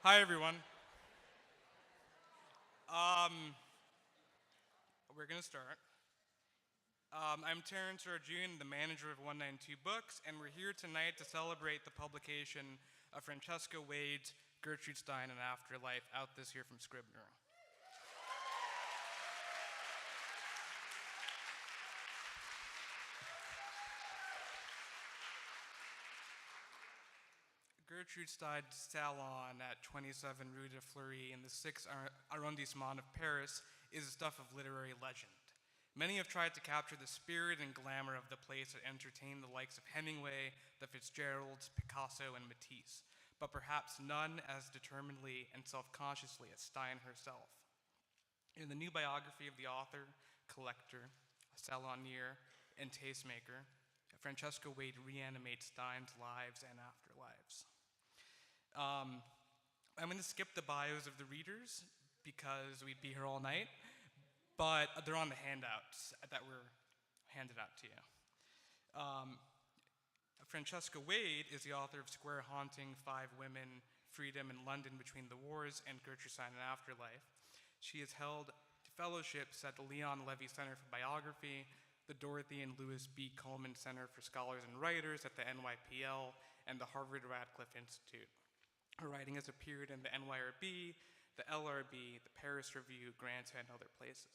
Hi, everyone. Um, we're going to start. I'm Terrence Arjun, the manager of 192 Books, and we're here tonight to celebrate the publication of Francesca Wade's Gertrude Stein and Afterlife, out this year from Scribner. Gertrude Stein's salon at 27 Rue de Fleury in the 6th arrondissement of Paris is the stuff of literary legend. Many have tried to capture the spirit and glamour of the place that entertained the likes of Hemingway, the Fitzgeralds, Picasso, and Matisse, but perhaps none as determinedly and self-consciously as Stein herself. In the new biography of the author, collector, salonier, and tastemaker, Francesca Wade reanimates Stein's lives and afterlives. I'm going to skip the bios of the readers because we'd be here all night, but they're on the handouts that were handed out to you. Francesca Wade is the author of Square Haunting, 5 Women, Freedom in London Between the Wars, and Gertrude Stein and Afterlife. She has held fellowships at the Leon Levy Center for Biography, the Dorothy and Louis B. Coleman Center for Scholars and Writers at the NYPL, and the Harvard Radcliffe Institute. Her writing has appeared in the NYRB, the LRB, the Paris Review, Granta, and other places.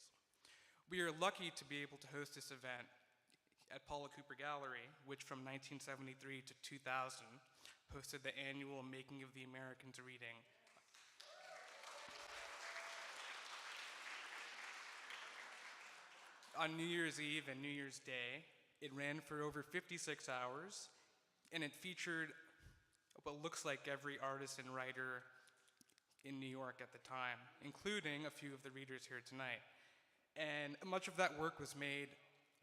We are lucky to be able to host this event at Paula Cooper Gallery, which from 1973 to 2000 hosted the annual Making of the Americans reading. On New Year's Eve and New Year's Day, it ran for over 56 hours, and it featured what looks like every artist and writer in New York at the time, including a few of the readers here tonight. And much of that work was made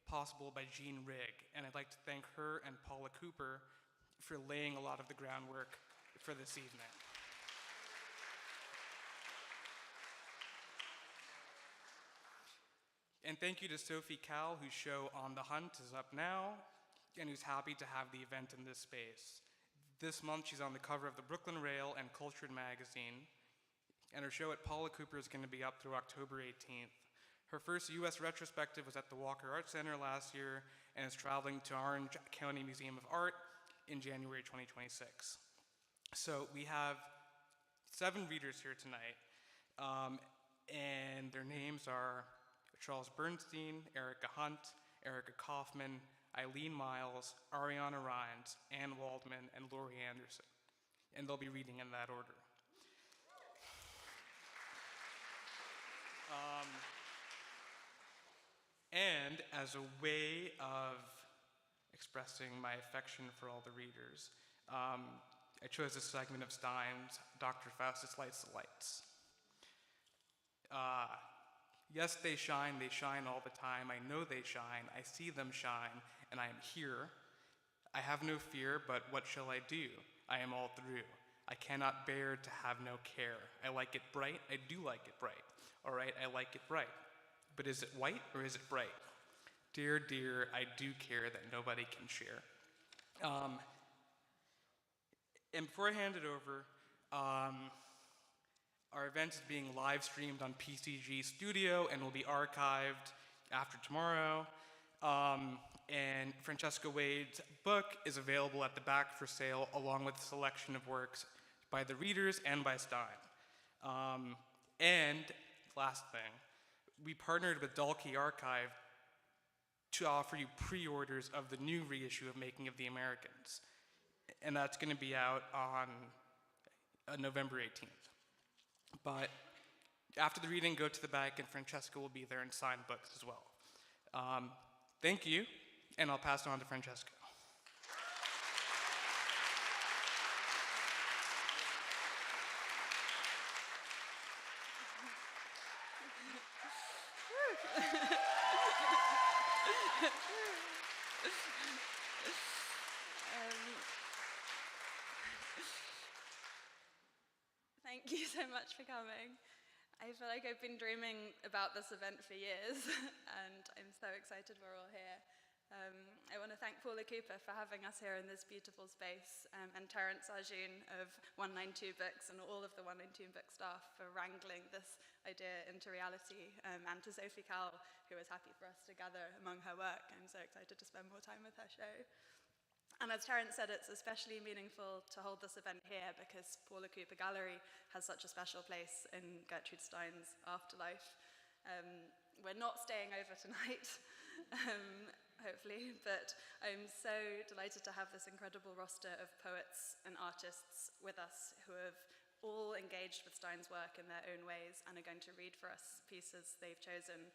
possible by Jean Rigg, and I'd like to thank her and Paula Cooper for laying a lot of the groundwork for this evening. And thank you to Sophie Cal, whose show On the Hunt is up now, and who's happy to have the event in this space. This month, she's on the cover of the Brooklyn Rail and Cultured magazine, and her show at Paula Cooper is going to be up through October 18th. Her first U.S. retrospective was at the Walker Art Center last year, and is traveling to Orange County Museum of Art in January 2026. So we have 7 readers here tonight, and their names are Charles Bernstein, Erica Hunt, Erica Kaufman, Eileen Myles, Ariana Reines, Anne Waldman, and Laurie Anderson. And they'll be reading in that order. And as a way of expressing my affection for all the readers, I chose a segment of Stein's Dr. Faustus Lights the Lights. Yes, they shine all the time. I know they shine, I see them shine, and I am here. I have no fear, but what shall I do? I am all through. I cannot bear to have no care. I like it bright, I do like it bright. All right, I like it bright. But is it white or is it bright? Dear, dear, I do care that nobody can share. And before I hand it over, our event is being live streamed on PCG Studio and will be archived after tomorrow. And Francesca Wade's book is available at the back for sale, along with a selection of works by the readers and by Stein. And last thing, we partnered with Dalkey Archive to offer you pre-orders of the new reissue of Making of the Americans. And that's going to be out on November 18th. But after the reading, go to the back, and Francesca will be there and sign books as well. Thank you, and I'll pass it on to Francesca. Thank you so much for coming. I feel like I've been dreaming about this event for years, and I'm so excited we're all here. I want to thank Paula Cooper for having us here in this beautiful space, and Terence Arjun of 192 Books and all of the 192 Book staff for wrangling this idea into reality, and to Sophie Cowell, who was happy for us to gather among her work. I'm so excited to spend more time with her show. And as Terence said, it's especially meaningful to hold this event here because Paula Cooper Gallery has such a special place in Gertrude Stein's Afterlife. We're not staying over tonight, hopefully, but I'm so delighted to have this incredible roster of poets and artists with us who have all engaged with Stein's work in their own ways and are going to read for us pieces they've chosen,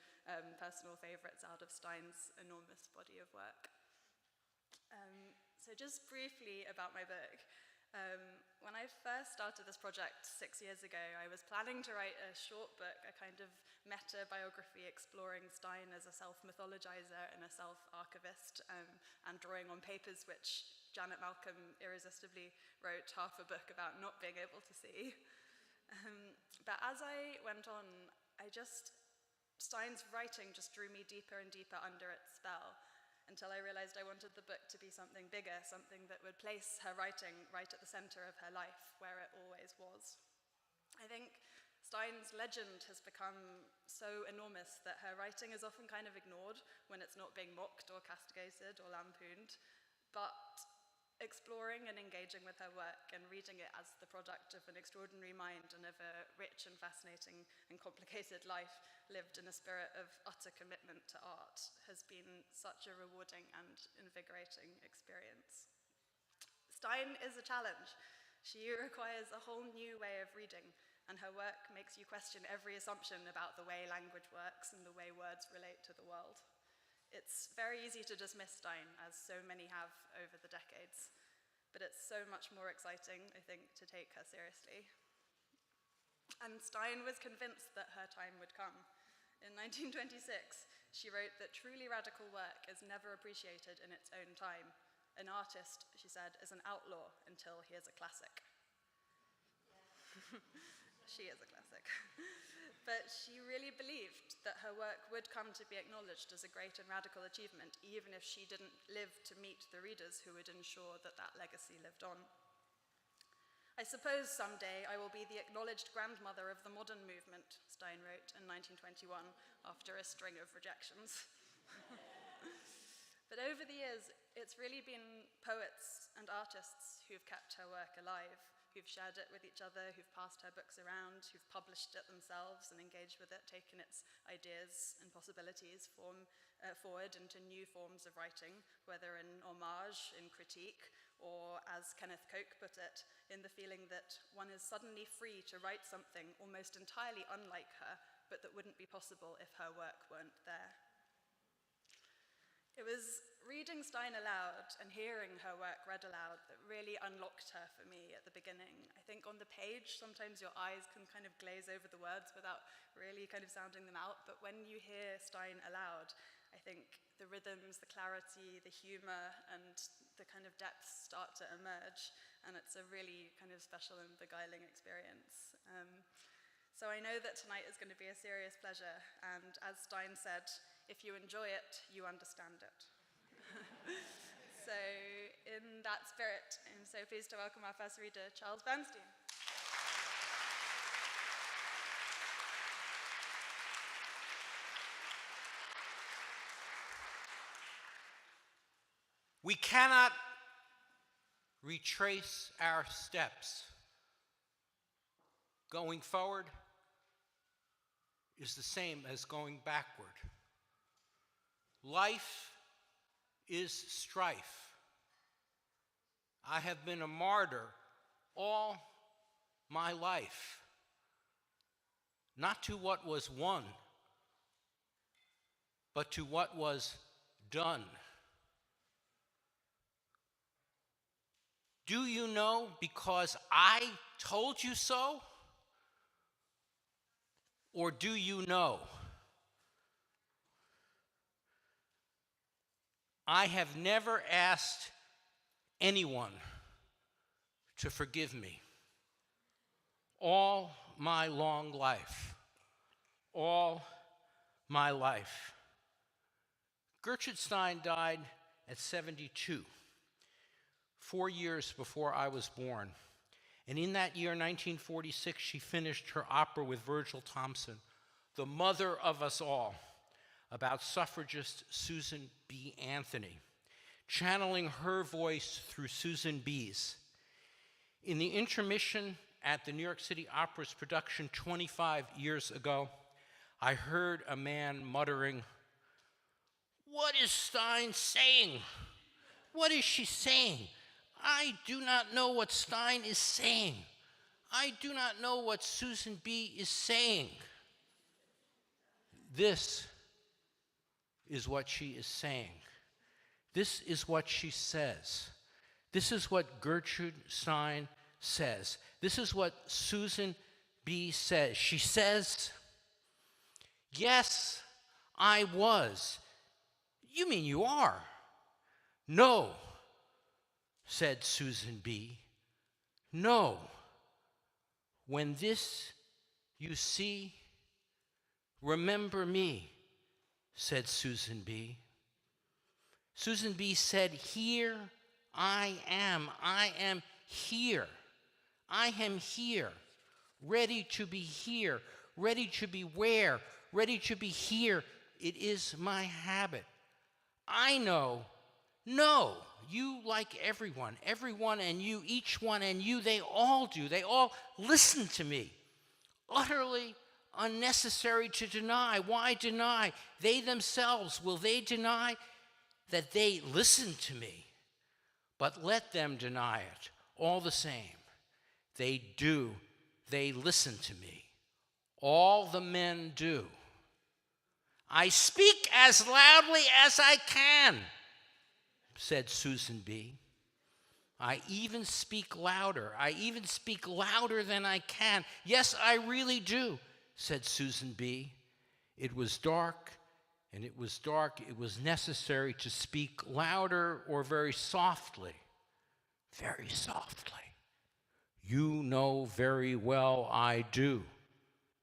personal favorites out of Stein's enormous body of work. So just briefly about my book. When I first started this project 6 years ago, I was planning to write a short book, a kind of meta-biography exploring Stein as a self-mythologizer and a self-archivist, and drawing on papers which Janet Malcolm irresistibly wrote half a book about not being able to see. But as I went on, Stein's writing just drew me deeper and deeper under its spell, until I realized I wanted the book to be something bigger, something that would place her writing right at the center of her life, where it always was. I think Stein's legend has become so enormous that her writing is often kind of ignored when it's not being mocked or castigated or lampooned, but exploring and engaging with her work and reading it as the product of an extraordinary mind and of a rich and fascinating and complicated life lived in a spirit of utter commitment to art has been such a rewarding and invigorating experience. Stein is a challenge. She requires a whole new way of reading, and her work makes you question every assumption about the way language works and the way words relate to the world. It's very easy to dismiss Stein, as so many have over the decades, but it's so much more exciting, I think, to take her seriously. And Stein was convinced that her time would come. In 1926, she wrote that truly radical work is never appreciated in its own time. An artist, she said, is an outlaw until he is a classic. Yeah. She is a classic. But she really believed that her work would come to be acknowledged as a great and radical achievement, even if she didn't live to meet the readers who would ensure that that legacy lived on. I suppose someday I will be the acknowledged grandmother of the modern movement, Stein wrote in 1921, after a string of rejections. But over the years, it's really been poets and artists who've kept her work alive, who've shared it with each other, who've passed her books around, who've published it themselves and engaged with it, taken its ideas and possibilities forward into new forms of writing, whether in homage, in critique, or, as Kenneth Koch put it, in the feeling that one is suddenly free to write something almost entirely unlike her, but that wouldn't be possible if her work weren't there. It was reading Stein aloud and hearing her work read aloud that really unlocked her for me at the beginning. I think on the page, sometimes your eyes can kind of glaze over the words without really kind of sounding them out, but when you hear Stein aloud, I think the rhythms, the clarity, the humor, and the kind of depths start to emerge, and it's a really kind of special and beguiling experience. So I know that tonight is going to be a serious pleasure, and as Stein said, if you enjoy it, you understand it. So in that spirit, I'm so pleased to welcome our first reader, Charles Bernstein. We cannot retrace our steps. Going forward is the same as going backward. Life is strife. I have been a martyr all my life, not to what was won, but to what was done. Do you know because I told you so? Or do you know? I have never asked anyone to forgive me. All my long life, all my life. Gertrude Stein died at 72, 4 years before I was born. And in that year, 1946, she finished her opera with Virgil Thompson, the mother of us all, about suffragist Susan B. Anthony, channeling her voice through Susan B's. In the intermission at the New York City Opera's production 25 years ago, I heard a man muttering, "What is Stein saying? What is she saying? I do not know what Stein is saying. I do not know what Susan B. is saying." This is what she is saying. This is what she says. This is what Gertrude Stein says. This is what Susan B. says. She says, "Yes, I was." "You mean you are?" "No," said Susan B. "No. When this you see, remember me," said Susan B. Susan B. said, "Here I am. I am here. I am here, ready to be here, ready to be where, ready to be here. It is my habit. I know, no, you like everyone and you, each one and you, they all do. They all listen to me. Utterly unnecessary to deny. Why deny? They themselves, will they deny that they listen to me? But let them deny it all the same. They do. They listen to me. All the men do. I speak as loudly as I can, said Susan B. I even speak louder. I even speak louder than I can. Yes, I really do, said Susan B. It was dark, and it was dark. It was necessary to speak louder or very softly. Very softly. You know very well I do,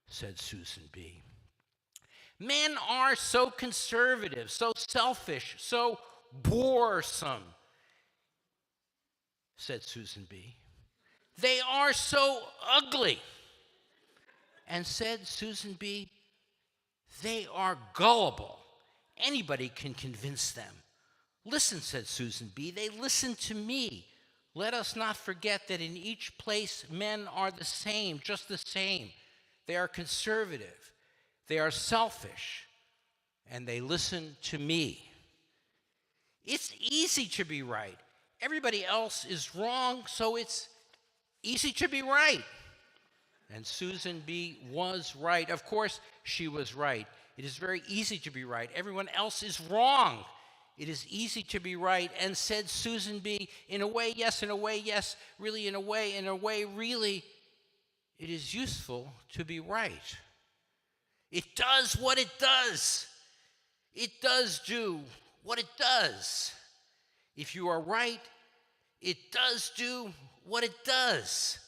said Susan B. Men are so conservative, so selfish, so boresome, said Susan B. They are so ugly. And said Susan B., they are gullible. Anybody can convince them. Listen, said Susan B., they listen to me. Let us not forget that in each place men are the same, just the same. They are conservative, they are selfish, and they listen to me. It's easy to be right. Everybody else is wrong, so it's easy to be right. And Susan B. was right. Of course, she was right. It is very easy to be right. Everyone else is wrong. It is easy to be right. And said Susan B., in a way, yes, in a way, yes, really, in a way, really, it is useful to be right. It does what it does. It does do what it does. If you are right, it does do what it does.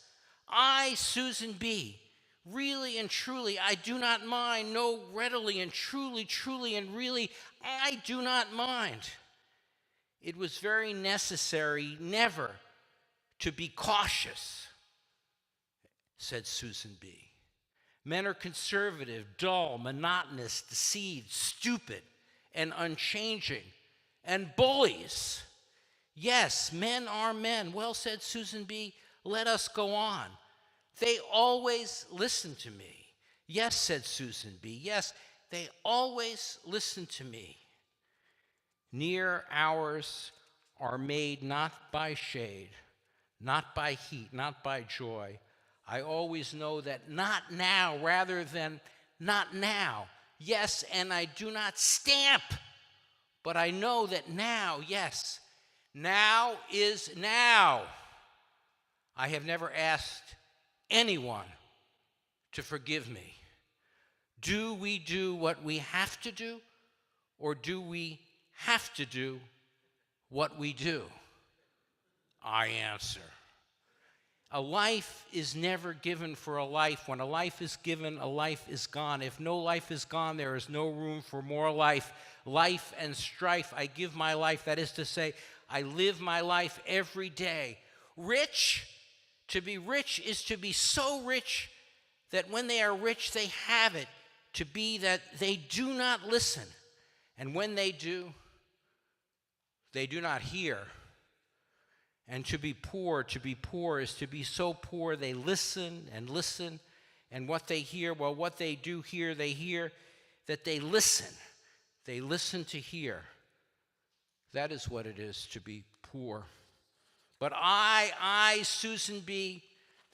I, Susan B., really and truly, I do not mind. No, readily and truly and really, I do not mind. It was very necessary never to be cautious, said Susan B. Men are conservative, dull, monotonous, deceived, stupid, and unchanging, and bullies. Yes, men are men. Well, said Susan B., let us go on. They always listen to me. Yes, said Susan B. Yes, they always listen to me. Near hours are made not by shade, not by heat, not by joy. I always know that not now rather than not now. Yes, and I do not stamp, but I know that now, yes, now is now. I have never asked anyone to forgive me. Do we do what we have to do, or do we have to do what we do? I answer, A life is never given for a life. When a life is given, a life is gone. If no life is gone, there is no room for more life. Life and strife, I give my life. That is to say, I live my life every day. Rich, to be rich is to be so rich that when they are rich, they have it. To be that they do not listen. And when they do not hear. And to be poor is to be so poor they listen, and what they hear, well, what they do hear, they hear that they listen. They listen to hear. That is what it is to be poor. But I, Susan B.,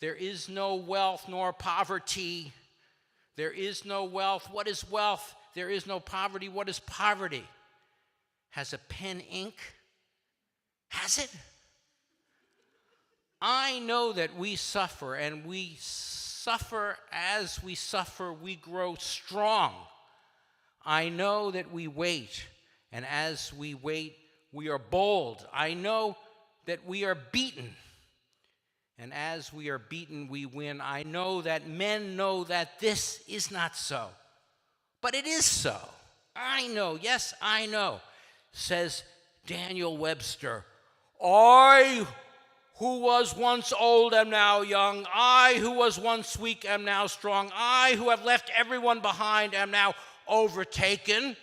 there is no wealth nor poverty. There is no wealth. What is wealth? There is no poverty. What is poverty? Has a pen ink? Has it? I know that we suffer, and we suffer. As we suffer, we grow strong. I know that we wait, and as we wait, we are bold. I know that we are beaten, and as we are beaten, we win. I know that men know that this is not so, but it is so. I know, yes, I know, says Daniel Webster. I who was once old am now young. I who was once weak am now strong. I who have left everyone behind am now overtaken.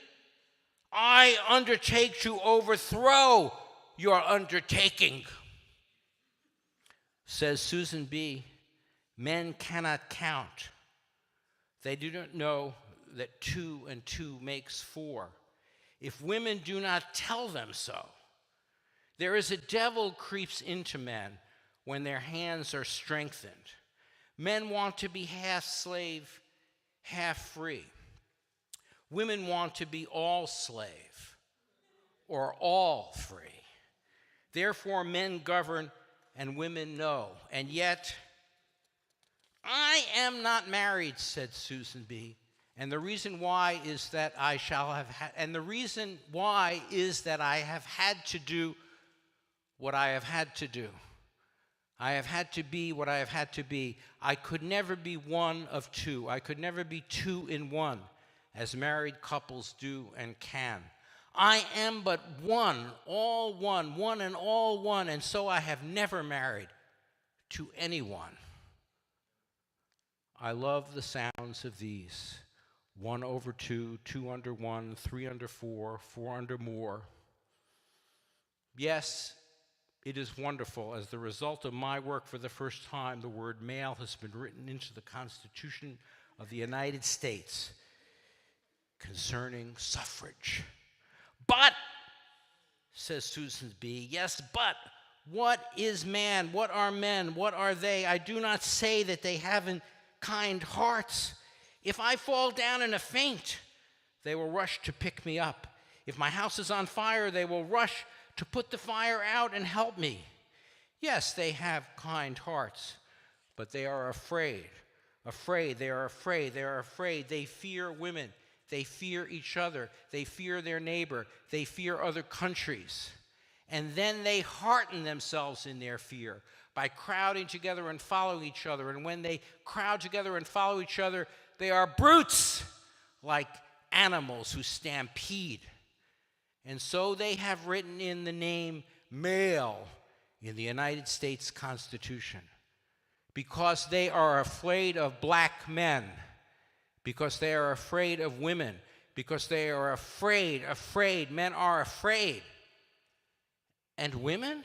I undertake to overthrow your undertaking. Says Susan B., men cannot count. They do not know that 2 and 2 makes 4. If women do not tell them so, there is a devil creeps into men when their hands are strengthened. Men want to be half slave, half free. Women want to be all slave or all free. Therefore, men govern and women know. And yet, I am not married, said Susan B., and the reason why is that I have had to do what I have had to do. I have had to be what I have had to be. I could never be one of two. I could never be 2 in 1, as married couples do and can. I am but one and all one, and so I have never married to anyone. I love the sounds of these. 1 over 2, 2 under 1, 3 under 4, 4 under more. Yes, it is wonderful. As the result of my work, for the first time, the word male has been written into the Constitution of the United States concerning suffrage. But, says Susan B., yes, but what is man? What are men? What are they? I do not say that they haven't kind hearts. If I fall down in a faint, they will rush to pick me up. If my house is on fire, they will rush to put the fire out and help me. Yes, they have kind hearts, but they are afraid. They are afraid. They fear women. They fear each other. They fear their neighbor. They fear other countries. And then they hearten themselves in their fear by crowding together and following each other. And when they crowd together and follow each other, they are brutes, like animals who stampede. And so they have written in the name male in the United States Constitution, because they are afraid of black men, because they are afraid of women, because they are afraid. Men are afraid. And women?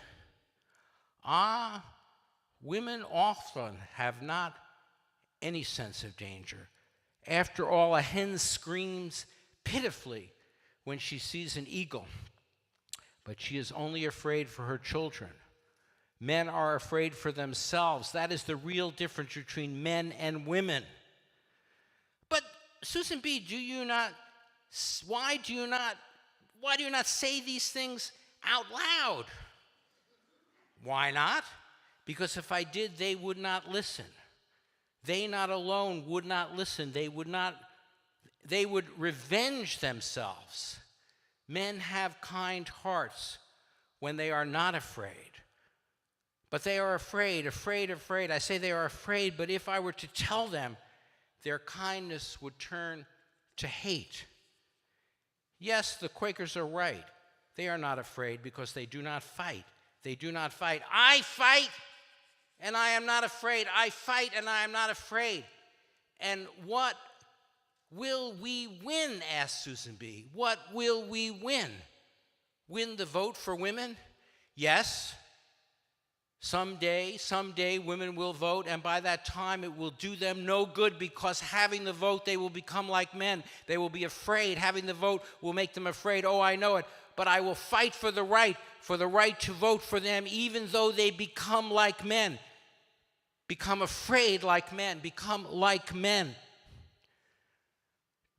Women often have not any sense of danger. After all, a hen screams pitifully when she sees an eagle, but she is only afraid for her children. Men are afraid for themselves. That is the real difference between men and women. But Susan B., why do you not say these things out loud? Why not? Because if I did, they would not listen. They not alone would not listen. They would revenge themselves. Men have kind hearts when they are not afraid. But they are afraid, afraid, afraid. I say they are afraid, but if I were to tell them, their kindness would turn to hate. Yes, the Quakers are right. They are not afraid because they do not fight. They do not fight. I fight, and I am not afraid. I fight, and I am not afraid. And what will we win, asked Susan B. What will we win? Win the vote for women? Yes. Someday women will vote, and by that time it will do them no good, because having the vote, they will become like men. They will be afraid. Having the vote will make them afraid. Oh, I know it. But I will fight for the right to vote for them, even though they become like men, become afraid like men, become like men.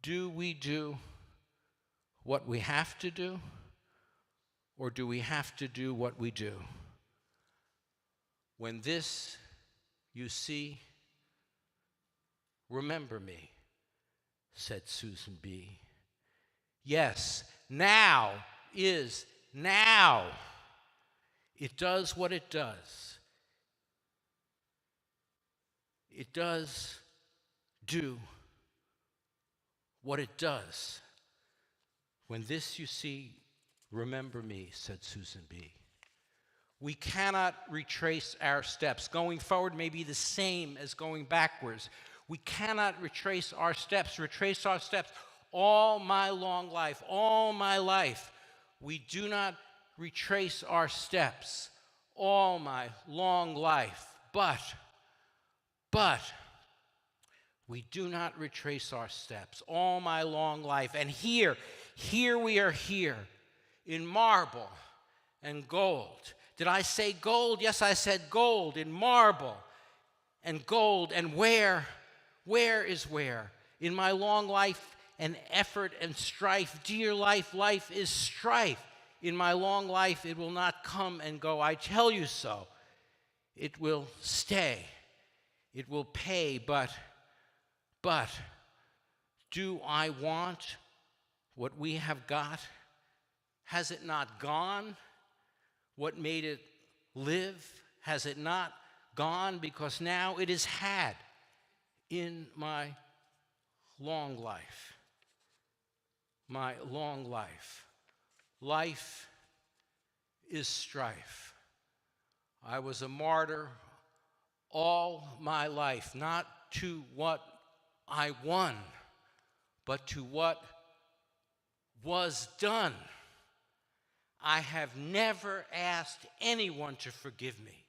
Do we do what we have to do, or do we have to do what we do? When this you see, remember me, said Susan B. Yes, now is now. It does what it does. It does do what it does. When this you see, remember me, said Susan B. We cannot retrace our steps. Going forward may be the same as going backwards. We cannot retrace our steps. All my long life, all my life, we do not retrace our steps. All my long life. But, we do not retrace our steps. All my long life. And here we are here in marble and gold. Did I say gold? Yes, I said gold in marble and gold. And where is where? In my long life and effort and strife, dear life, life is strife. In my long life, it will not come and go. I tell you so. It will stay. It will pay, but do I want what we have got? Has it not gone? What made it live? Has it not gone? Because now it is had in my long life. My long life. Life is strife. I was a martyr all my life, not to what I won, but to what was done. I have never asked anyone to forgive me.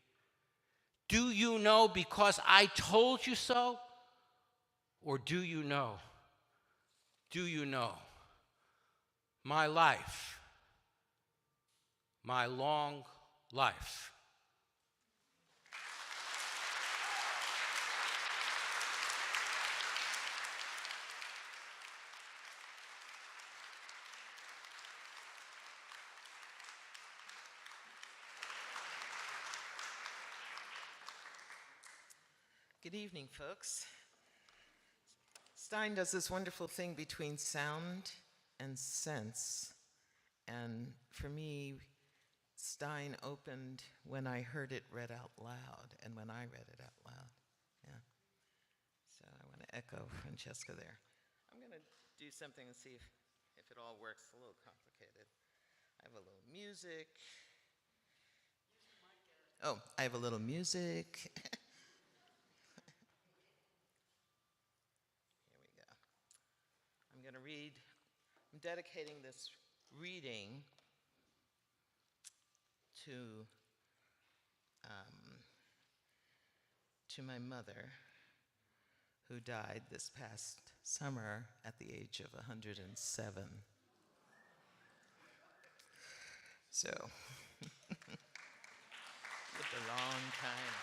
Do you know because I told you so? Or do you know? Do you know? My life, my long life. Good evening, folks. Stein does this wonderful thing between sound and sense. And for me, Stein opened when I heard it read out loud and when I read it out loud. Yeah. So I want to echo Francesca there. I'm going to do something and see if it all works. A little complicated. I have a little music. Oh, I have a little music. I'm going to read, I'm dedicating this reading to my mother, who died this past summer at the age of 107. So, lived a long time.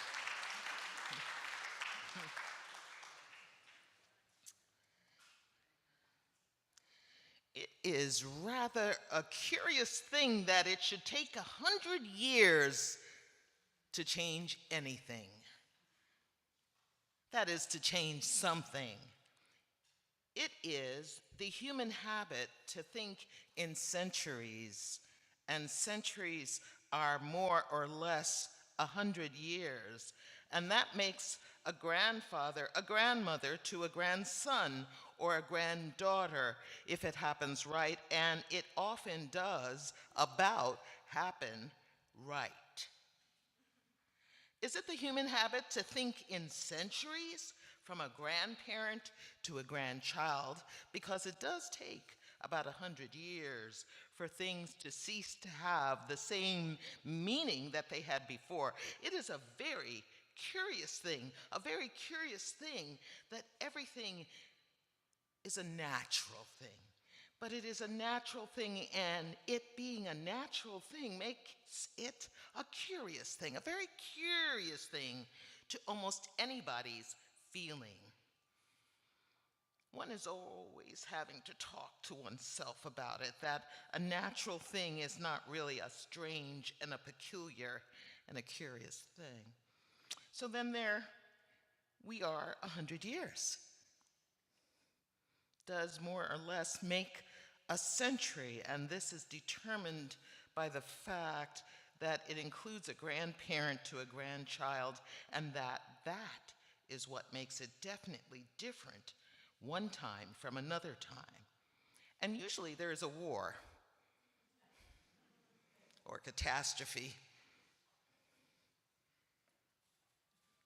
It is rather a curious thing that it should take 100 years to change anything. That is, to change something. It is the human habit to think in centuries, and centuries are more or less 100 years. And that makes a grandfather, a grandmother to a grandson or a granddaughter if it happens right. And it often does about happen right. Is it the human habit to think in centuries from a grandparent to a grandchild? Because it does take about 100 years for things to cease to have the same meaning that they had before. It is a very curious thing that everything is a natural thing. But it is a natural thing, and it being a natural thing makes it a curious thing, a very curious thing to almost anybody's feeling. One is always having to talk to oneself about it, that a natural thing is not really a strange and a peculiar and a curious thing. So then there we are 100 years. Does more or less make a century, and this is determined by the fact that it includes a grandparent to a grandchild, and that is what makes it definitely different one time from another time. And usually there is a war or catastrophe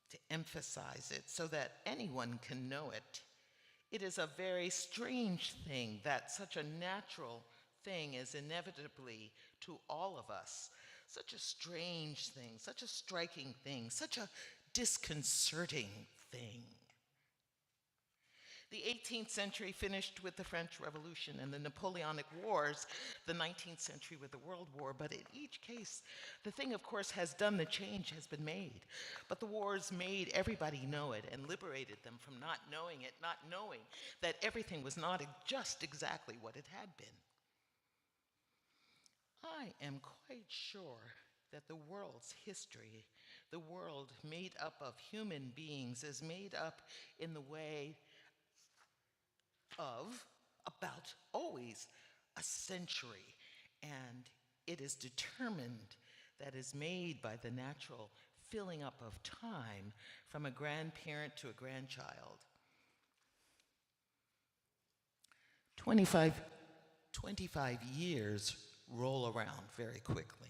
to emphasize it so that anyone can know it. It is a very strange thing that such a natural thing is inevitably to all of us. Such a strange thing, such a striking thing, such a disconcerting thing. The 18th century finished with the French Revolution and the Napoleonic Wars, the 19th century with the World War, but in each case, the thing, of course, has done, the change has been made. But the wars made everybody know it and liberated them from not knowing it, not knowing that everything was not just exactly what it had been. I am quite sure that the world's history, the world made up of human beings, is made up in the way of about always a century, and it is determined, that is made by the natural filling up of time from a grandparent to a grandchild. 25 years roll around very quickly.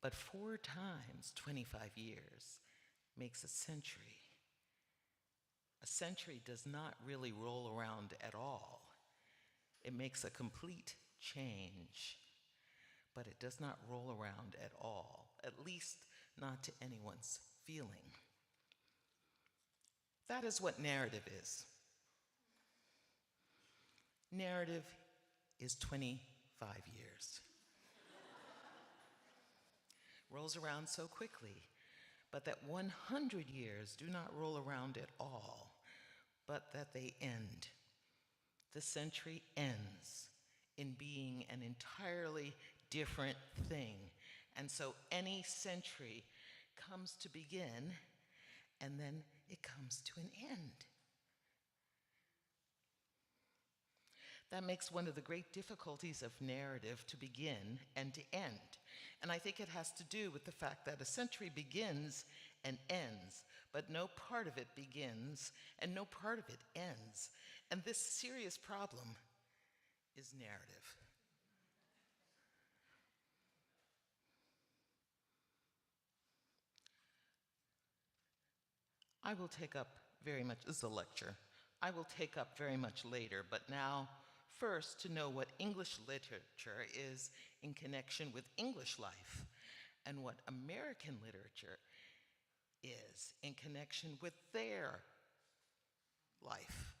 But 4 times 25 years makes a century. A century does not really roll around at all. It makes a complete change, but it does not roll around at all, at least not to anyone's feeling. That is what narrative is. Narrative is 25 years. Rolls around so quickly, but that 100 years do not roll around at all, but that they end. The century ends in being an entirely different thing. And so any century comes to begin, and then it comes to an end. That makes one of the great difficulties of narrative to begin and to end. And I think it has to do with the fact that a century begins and ends, but no part of it begins and no part of it ends. And this serious problem is narrative. I will take up very much, this is a lecture, I will take up very much later, but now first to know what English literature is in connection with English life, and what American literature is in connection with their life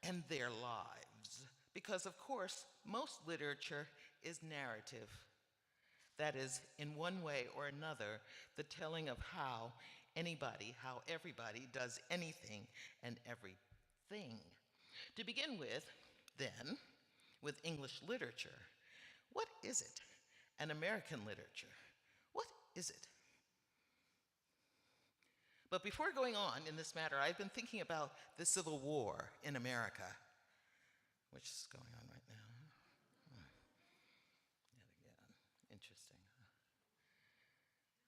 and their lives. Because of course, most literature is narrative. That is, in one way or another, the telling of how anybody, how everybody does anything and everything. To begin with, then, with English literature, what is it? And American literature, what is it? But before going on in this matter, I've been thinking about the Civil War in America, which is going on right now. Yet again, interesting.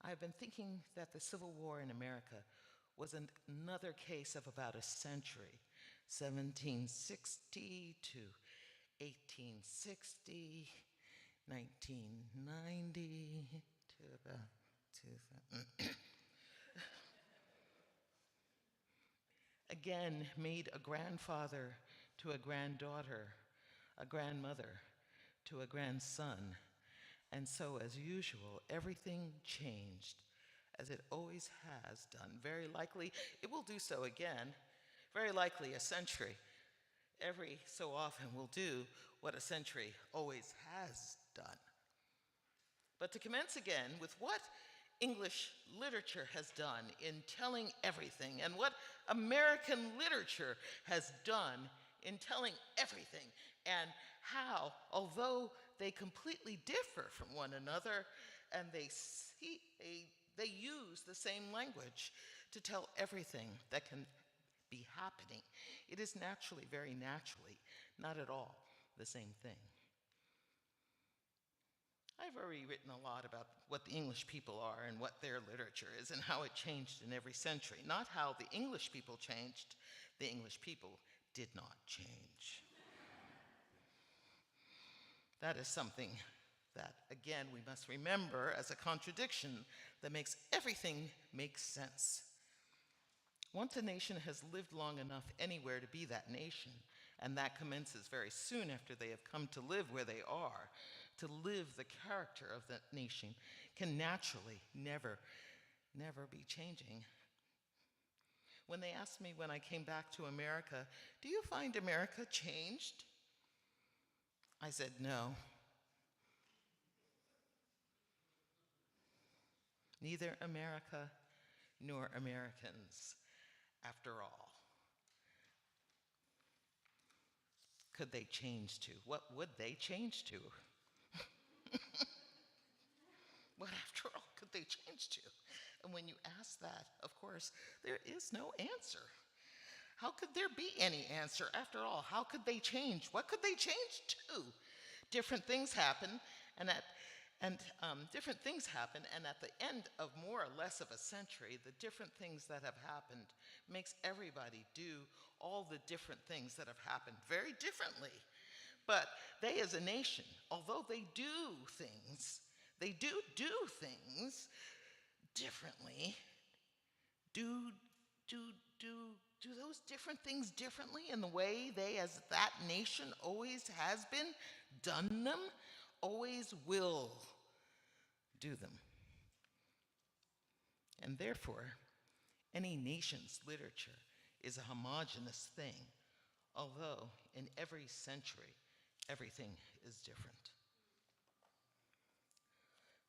I've been thinking that the Civil War in America was another case of about a century, 1760 to 1860, 1990 to about 2000. Again, made a grandfather to a granddaughter, a grandmother to a grandson. And so, as usual, everything changed, as it always has done. Very likely, it will do so again. Very likely, a century every so often will do what a century always has done. But to commence again with what English literature has done in telling everything, and what American literature has done in telling everything, and how, although they completely differ from one another, and they use the same language to tell everything that can be happening, it is naturally, very naturally, not at all the same thing. I've already written a lot about what the English people are and what their literature is and how it changed in every century. Not how the English people changed. The English people did not change. That is something that, again, we must remember as a contradiction that makes everything make sense. Once a nation has lived long enough anywhere to be that nation, and that commences very soon after they have come to live where they are, to live the character of that nation can naturally never be changing. When they asked me when I came back to America, "Do you find America changed?" I said, "No. Neither America nor Americans, after all." Could they change to? What would they change to? What, after all, could they change to? And when you ask that, of course, there is no answer. How could there be any answer? After all, how could they change? What could they change to? Different things happen, and at the end of more or less of a century, the different things that have happened makes everybody do all the different things that have happened very differently. But they, as a nation, although they do things differently. Do those different things differently in the way they, as that nation, always has been done them, always will do them. And therefore, any nation's literature is a homogeneous thing, although in every century, everything is different.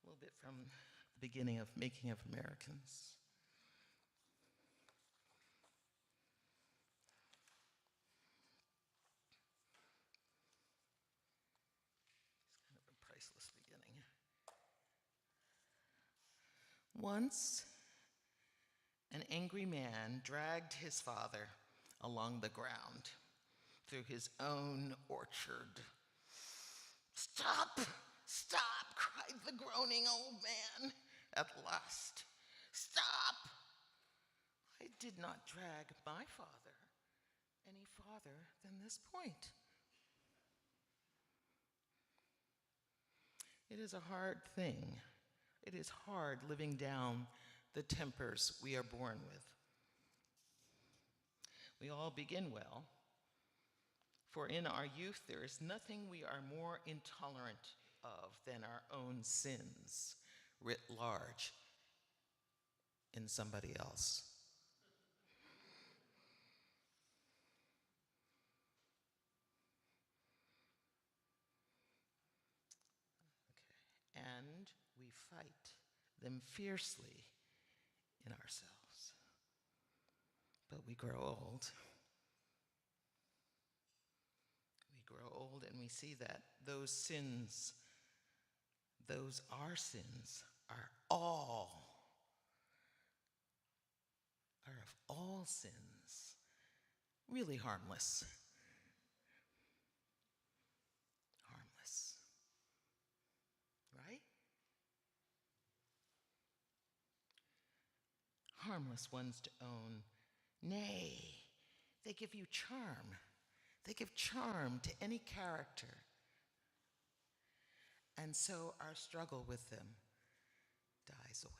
A little bit from the beginning of Making of Americans. It's kind of a priceless beginning. Once, an angry man dragged his father along the ground through his own orchard. "Stop! Stop!" cried the groaning old man at last. "Stop! I did not drag my father any farther than this point." It is a hard thing. It is hard living down the tempers we are born with. We all begin well, for in our youth there is nothing we are more intolerant of than our own sins writ large in somebody else. And we fight them fiercely in ourselves. But we grow old. We grow old and we see that those sins, our sins, are all are of all sins really harmless. Harmless. Right? Harmless ones to own. Nay, they give you charm. They give charm to any character. And so our struggle with them dies away.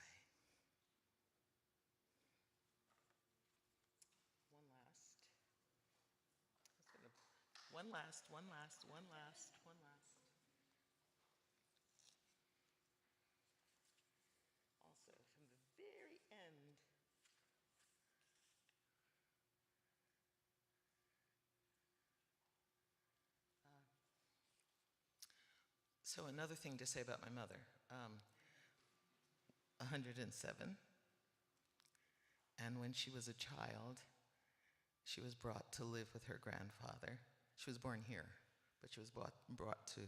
One last. Also, from the very end, so another thing to say about my mother, 107, and when she was a child, she was brought to live with her grandfather. She was born here, but she was brought to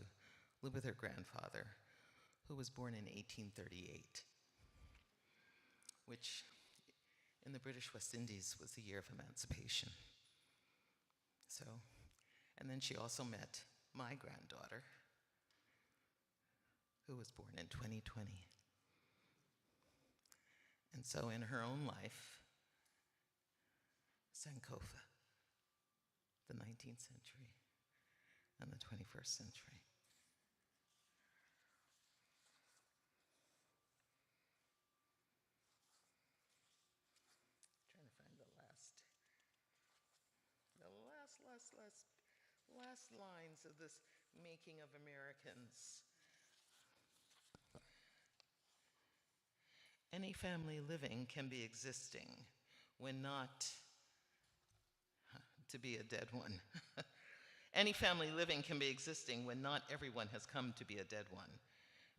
live with her grandfather, who was born in 1838, which in the British West Indies was the year of emancipation. So, and then she also met my granddaughter, who was born in 2020. And so in her own life, Sankofa, the 19th century and the 21st century. Trying to find the last lines of this Making of Americans. Any family living can be existing when not to be a dead one. Any family living can be existing when not everyone has come to be a dead one.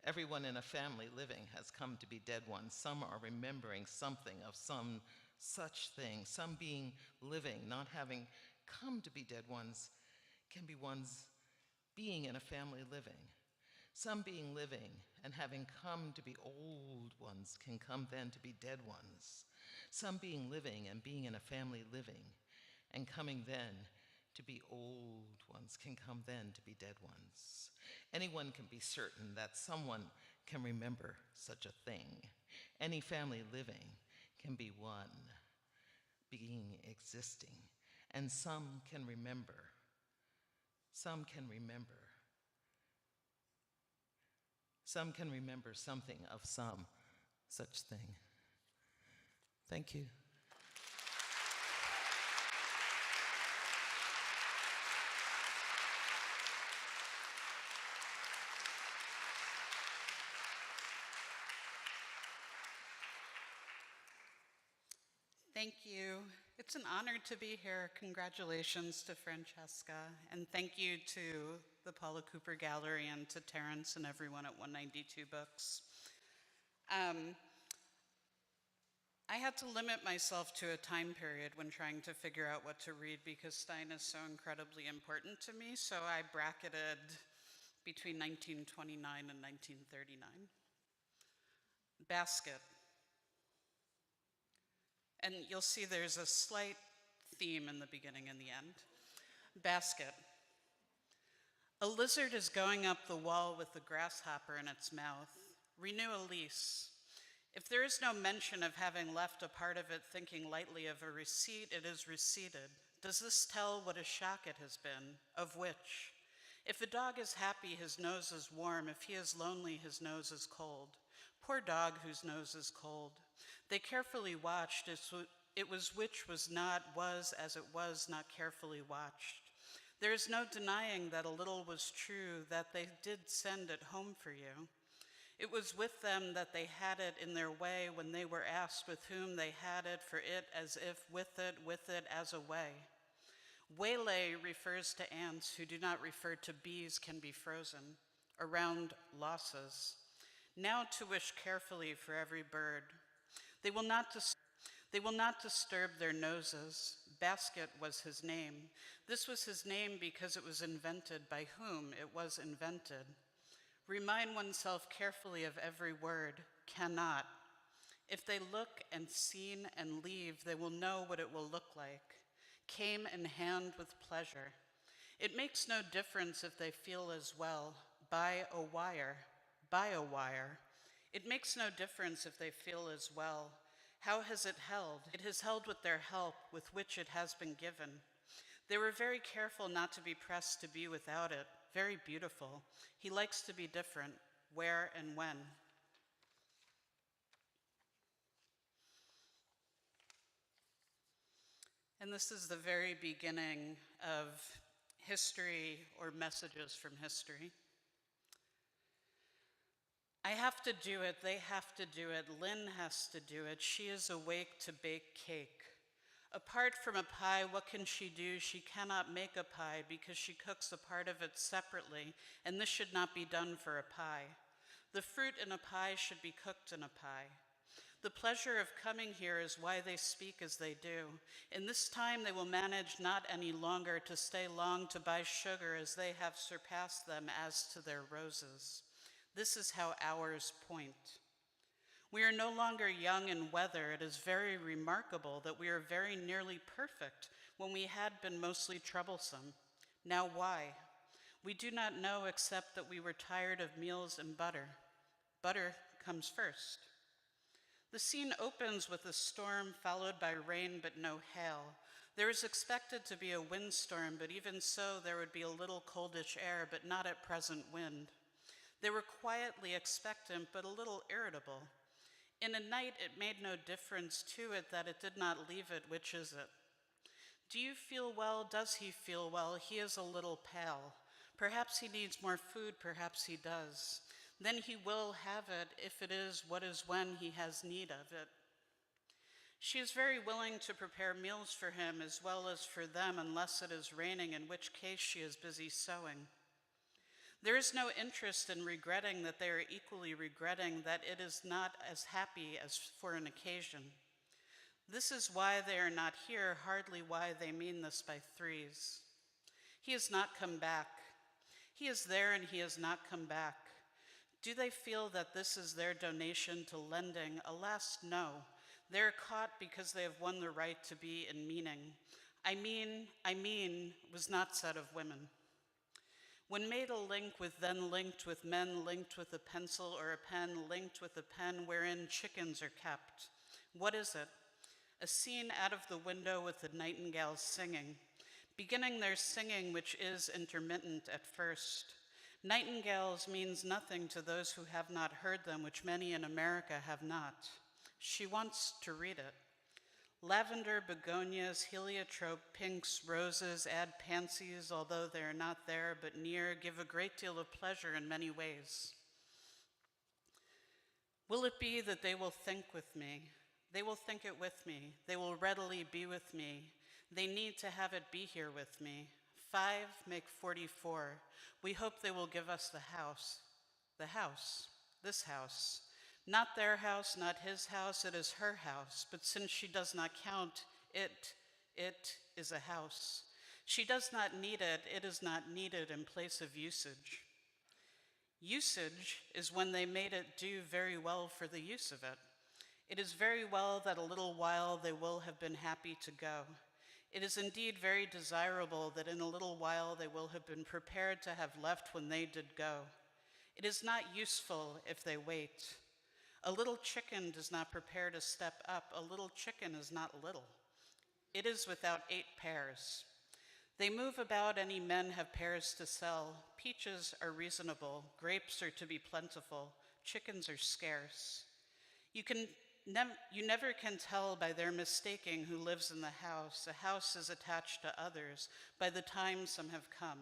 Everyone in a family living has come to be dead ones. Some are remembering something of some such thing. Some being living, not having come to be dead ones, can be ones being in a family living. Some being living and having come to be old ones can come then to be dead ones. Some being living and being in a family living and coming then to be old ones can come then to be dead ones. Anyone can be certain that someone can remember such a thing. Any family living can be one being existing, and some can remember. Some can remember. Some can remember something of some such thing. Thank you. Thank you. It's an honor to be here. Congratulations to Francesca, and thank you to the Paula Cooper Gallery and to Terrence and everyone at 192 Books. I had to limit myself to a time period when trying to figure out what to read because Stein is so incredibly important to me, so I bracketed between 1929 and 1939. Basket. And you'll see there's a slight theme in the beginning and the end. Basket. A lizard is going up the wall with a grasshopper in its mouth. Renew a lease. If there is no mention of having left a part of it thinking lightly of a receipt, it is receded. Does this tell what a shock it has been? Of which? If a dog is happy, his nose is warm. If he is lonely, his nose is cold. Poor dog whose nose is cold. They carefully watched. It was which was as it was not carefully watched. There is no denying that a little was true, that they did send it home for you. It was with them that they had it in their way when they were asked with whom they had it, for it as if with it as a way. Waylay refers to ants who do not refer to bees can be frozen, around losses. Now to wish carefully for every bird. They will not disturb their noses. Basket was his name. This was his name because it was invented by whom it was invented. Remind oneself carefully of every word. Cannot. If they look and seen and leave, they will know what it will look like. Came in hand with pleasure. It makes no difference if they feel as well. By a wire. It makes no difference if they feel as well. How has it held? It has held with their help, with which it has been given. They were very careful not to be pressed to be without it. Very beautiful. He likes to be different. Where and when? And this is the very beginning of history or messages from history. I have to do it, they have to do it, Lynn has to do it, she is awake to bake cake. Apart from a pie, what can she do? She cannot make a pie because she cooks a part of it separately, and this should not be done for a pie. The fruit in a pie should be cooked in a pie. The pleasure of coming here is why they speak as they do. In this time they will manage not any longer to stay long to buy sugar as they have surpassed them as to their roses. This is how hours point. We are no longer young in weather. It is very remarkable that we are very nearly perfect when we had been mostly troublesome. Now why? We do not know except that we were tired of meals and butter. Butter comes first. The scene opens with a storm followed by rain but no hail. There is expected to be a windstorm, but even so there would be a little coldish air, but not at present wind. They were quietly expectant, but a little irritable. In a night, it made no difference to it that it did not leave it. Which is it? Do you feel well? Does he feel well? He is a little pale. Perhaps he needs more food, perhaps he does. Then he will have it, if it is what is when he has need of it. She is very willing to prepare meals for him as well as for them, unless it is raining, in which case she is busy sewing. There is no interest in regretting that they are equally regretting that it is not as happy as for an occasion. This is why they are not here, hardly why they mean this by threes. He has not come back. He is there and he has not come back. Do they feel that this is their donation to lending? Alas, no. They are caught because they have won the right to be in meaning. I mean was not said of women. When made a link with then linked with men, linked with a pencil or a pen, linked with a pen wherein chickens are kept. What is it? A scene out of the window with the nightingales singing, beginning their singing, which is intermittent at first. Nightingales means nothing to those who have not heard them, which many in America have not. She wants to read it. Lavender, begonias, heliotrope, pinks, roses, add pansies, although they are not there but near, give a great deal of pleasure in many ways. Will it be that they will think with me? They will think it with me. They will readily be with me. They need to have it be here with me. 5 make 44. We hope they will give us the house. The house. This house. Not their house, not his house, it is her house. But since she does not count, it is a house. She does not need it, it is not needed in place of usage. Usage is when they made it do very well for the use of it. It is very well that a little while they will have been happy to go. It is indeed very desirable that in a little while they will have been prepared to have left when they did go. It is not useful if they wait. A little chicken does not prepare to step up. A little chicken is not little. It is without 8 pairs. They move about, any men have pears to sell. Peaches are reasonable. Grapes are to be plentiful. Chickens are scarce. You never can tell by their mistaking who lives in the house. A house is attached to others by the time some have come.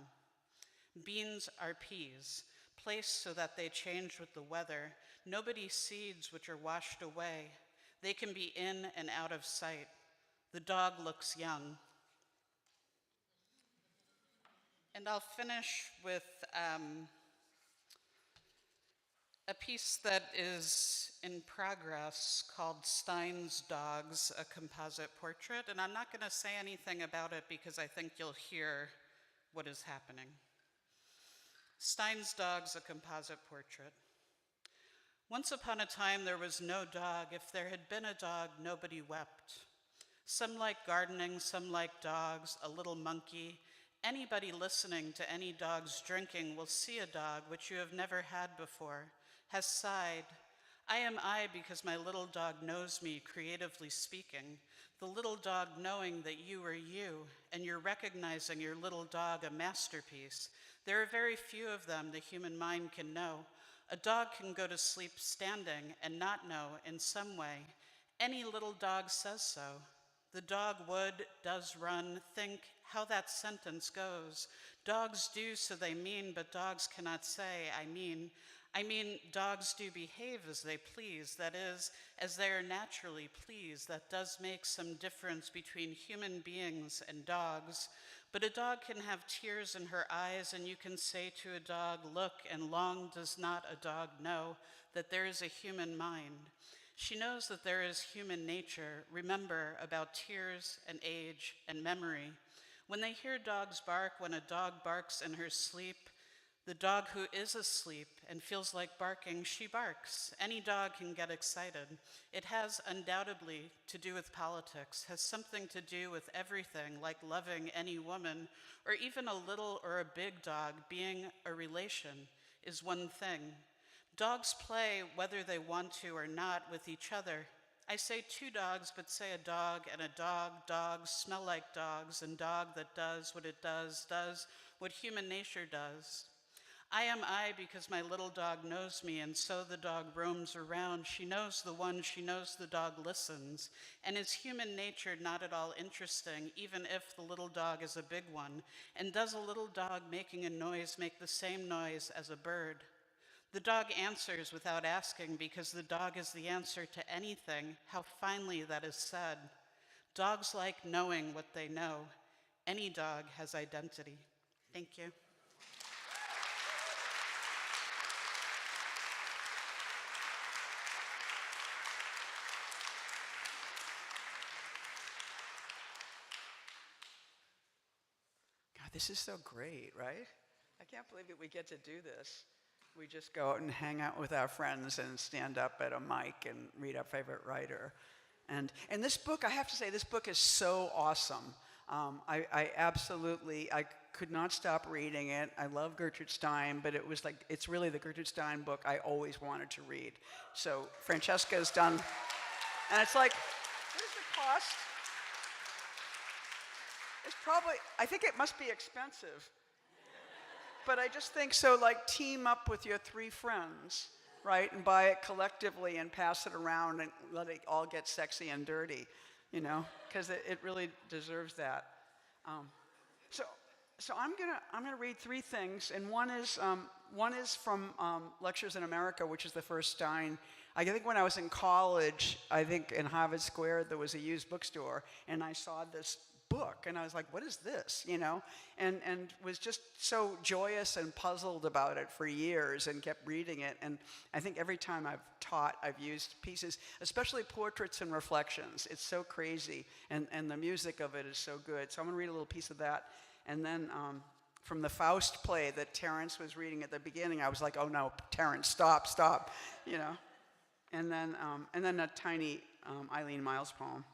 Beans are peas, placed so that they change with the weather. Nobody seeds which are washed away. They can be in and out of sight. The dog looks young. And I'll finish with a piece that is in progress called Stein's Dogs, a Composite Portrait. And I'm not going to say anything about it because I think you'll hear what is happening. Stein's Dogs, a Composite Portrait. Once upon a time, there was no dog. If there had been a dog, nobody wept. Some like gardening, some like dogs, a little monkey. Anybody listening to any dog's drinking will see a dog which you have never had before, has sighed. I am I because my little dog knows me, creatively speaking. The little dog knowing that you are you, and you're recognizing your little dog a masterpiece. There are very few of them the human mind can know. A dog can go to sleep standing and not know in some way. Any little dog says so. The dog does run, think how that sentence goes. Dogs do so they mean, but dogs cannot say, I mean, dogs do behave as they please, that is, as they are naturally pleased. That does make some difference between human beings and dogs. But a dog can have tears in her eyes, and you can say to a dog, look, and long does not a dog know that there is a human mind. She knows that there is human nature. Remember about tears and age and memory. When they hear dogs bark, when a dog barks in her sleep, the dog who is asleep and feels like barking, she barks. Any dog can get excited. It has undoubtedly to do with politics, has something to do with everything, like loving any woman, or even a little or a big dog. Being a relation is one thing. Dogs play whether they want to or not with each other. I say two dogs, but say a dog and a dog. Dogs smell like dogs, and dog that does what it does what human nature does. I am I because my little dog knows me, and so the dog roams around. She knows the one, she knows the dog listens. And is human nature not at all interesting, even if the little dog is a big one? And does a little dog making a noise make the same noise as a bird? The dog answers without asking because the dog is the answer to anything. How finely that is said. Dogs like knowing what they know. Any dog has identity. Thank you. God, this is so great, right? I can't believe that we get to do this. We just go out and hang out with our friends and stand up at a mic and read our favorite writer. And this book, I have to say, this book is so awesome. I could not stop reading it. I love Gertrude Stein, but it's really the Gertrude Stein book I always wanted to read. So Francesca has done, and it's like, what is the cost? It's probably, I think it must be expensive. But I just think so, like, team up with your three friends, right, and buy it collectively and pass it around and let it all get sexy and dirty, you know, because it really deserves that. So I'm gonna read three things, and one is from Lectures in America, which is the first Stein. I think when I was in college, I think in Harvard Square there was a used bookstore, and I saw this book, and I was like, what is this, you know, and was just so joyous and puzzled about it for years and kept reading it. And I think every time I've taught, I've used pieces, especially Portraits and Reflections. It's so crazy, and the music of it is so good. So I'm gonna read a little piece of that. And then from the Faust play that Terence was reading at the beginning, I was like, oh no, Terence, stop, you know. And then a tiny Eileen Myles poem.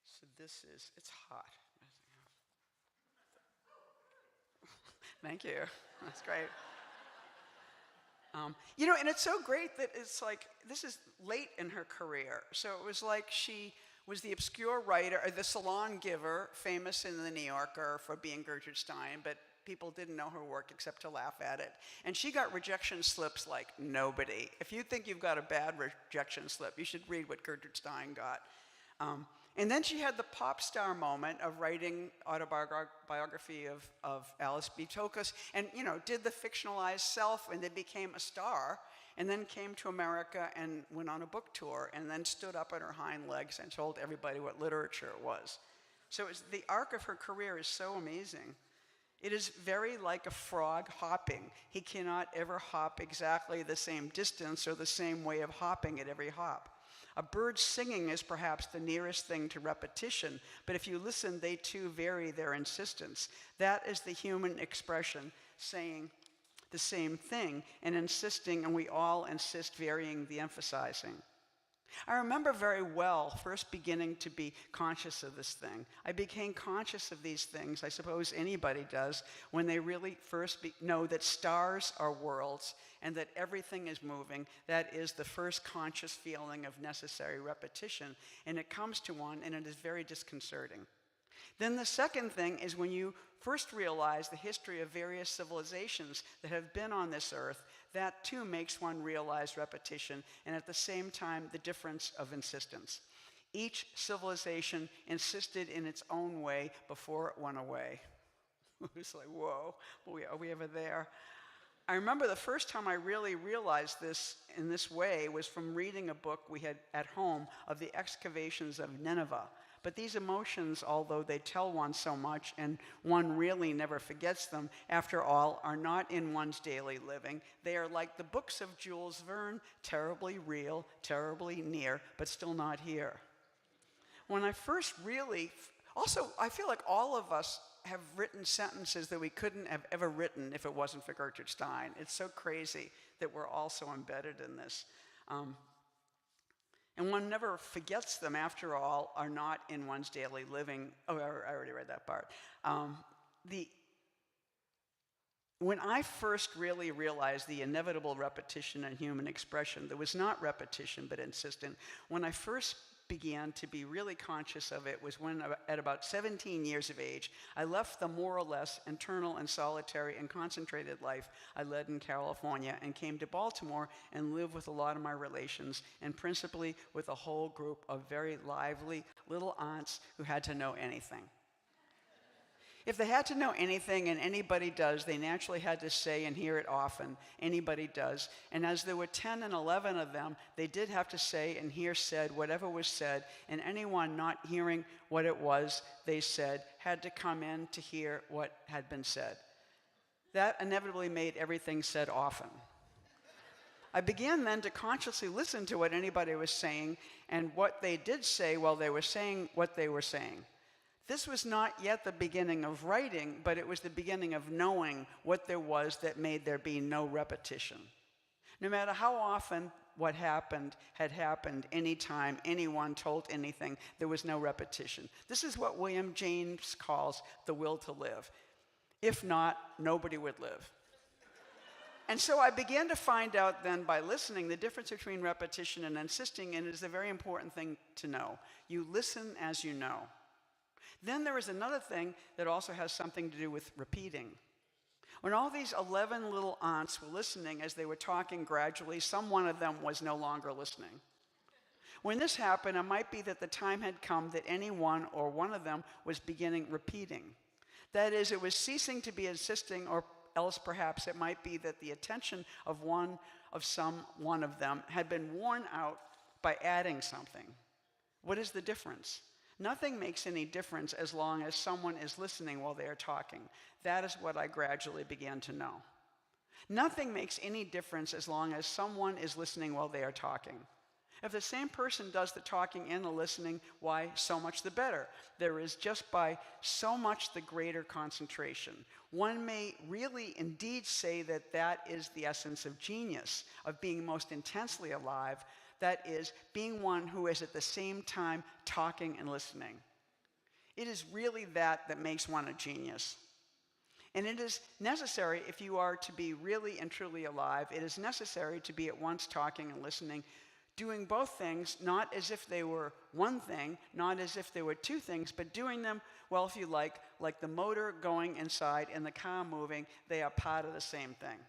So this is, it's hot. Thank you, that's great. You know, and it's so great that it's like, this is late in her career. So it was like she was the obscure writer, or the salon giver, famous in the New Yorker for being Gertrude Stein, but people didn't know her work except to laugh at it. And she got rejection slips like nobody. If you think you've got a bad rejection slip, you should read what Gertrude Stein got. And then she had the pop star moment of writing autobiography of Alice B. Toklas, and, you know, did the fictionalized self, and then became a star, and then came to America and went on a book tour, and then stood up on her hind legs and told everybody what literature was. So the arc of her career is so amazing. It is very like a frog hopping. He cannot ever hop exactly the same distance or the same way of hopping at every hop. A bird singing is perhaps the nearest thing to repetition, but if you listen, they too vary their insistence. That is the human expression saying, the same thing and insisting, and we all insist, varying the emphasizing. I remember very well first beginning to be conscious of this thing. I became conscious of these things, I suppose anybody does, when they really first know that stars are worlds and that everything is moving. That is the first conscious feeling of necessary repetition, and it comes to one and it is very disconcerting. Then the second thing is when you first realize the history of various civilizations that have been on this earth, that too makes one realize repetition and at the same time the difference of insistence. Each civilization insisted in its own way before it went away. It's like, whoa, are we ever there? I remember the first time I really realized this in this way was from reading a book we had at home of the excavations of Nineveh. But these emotions, although they tell one so much and one really never forgets them, after all, are not in one's daily living. They are like the books of Jules Verne, terribly real, terribly near, but still not here. When I first really, also, I feel like all of us have written sentences that we couldn't have ever written if it wasn't for Gertrude Stein. It's so crazy that we're all so embedded in this. And one never forgets them, after all, are not in one's daily living. Oh, I already read that part. When I first really realized the inevitable repetition in human expression, there was not repetition but insistent. When I first began to be really conscious of it was when, at about 17 years of age, I left the more or less internal and solitary and concentrated life I led in California and came to Baltimore and lived with a lot of my relations, and principally with a whole group of very lively little aunts who had to know anything. If they had to know anything, and anybody does, they naturally had to say and hear it often. Anybody does. And as there were 10 and 11 of them, they did have to say and hear said whatever was said, and anyone not hearing what it was they said had to come in to hear what had been said. That inevitably made everything said often. I began then to consciously listen to what anybody was saying and what they did say while they were saying what they were saying. This was not yet the beginning of writing, but it was the beginning of knowing what there was that made there be no repetition. No matter how often what happened had happened, anytime anyone told anything, there was no repetition. This is what William James calls the will to live. If not, nobody would live. And so I began to find out then by listening the difference between repetition and insisting, and it is a very important thing to know. You listen as you know. Then there is another thing that also has something to do with repeating. When all these 11 little aunts were listening as they were talking gradually, some one of them was no longer listening. When this happened, it might be that the time had come that any one or one of them was beginning repeating. That is, it was ceasing to be insisting, or else perhaps it might be that the attention of some one of them had been worn out by adding something. What is the difference? Nothing makes any difference as long as someone is listening while they are talking. That is what I gradually began to know. Nothing makes any difference as long as someone is listening while they are talking. If the same person does the talking and the listening, why, so much the better. There is just by so much the greater concentration. One may really indeed say that that is the essence of genius, of being most intensely alive. That is, being one who is at the same time talking and listening. It is really that makes one a genius. And it is necessary, if you are to be really and truly alive, it is necessary to be at once talking and listening, doing both things, not as if they were one thing, not as if they were two things, but doing them, well, if you like the motor going inside and the car moving, they are part of the same thing.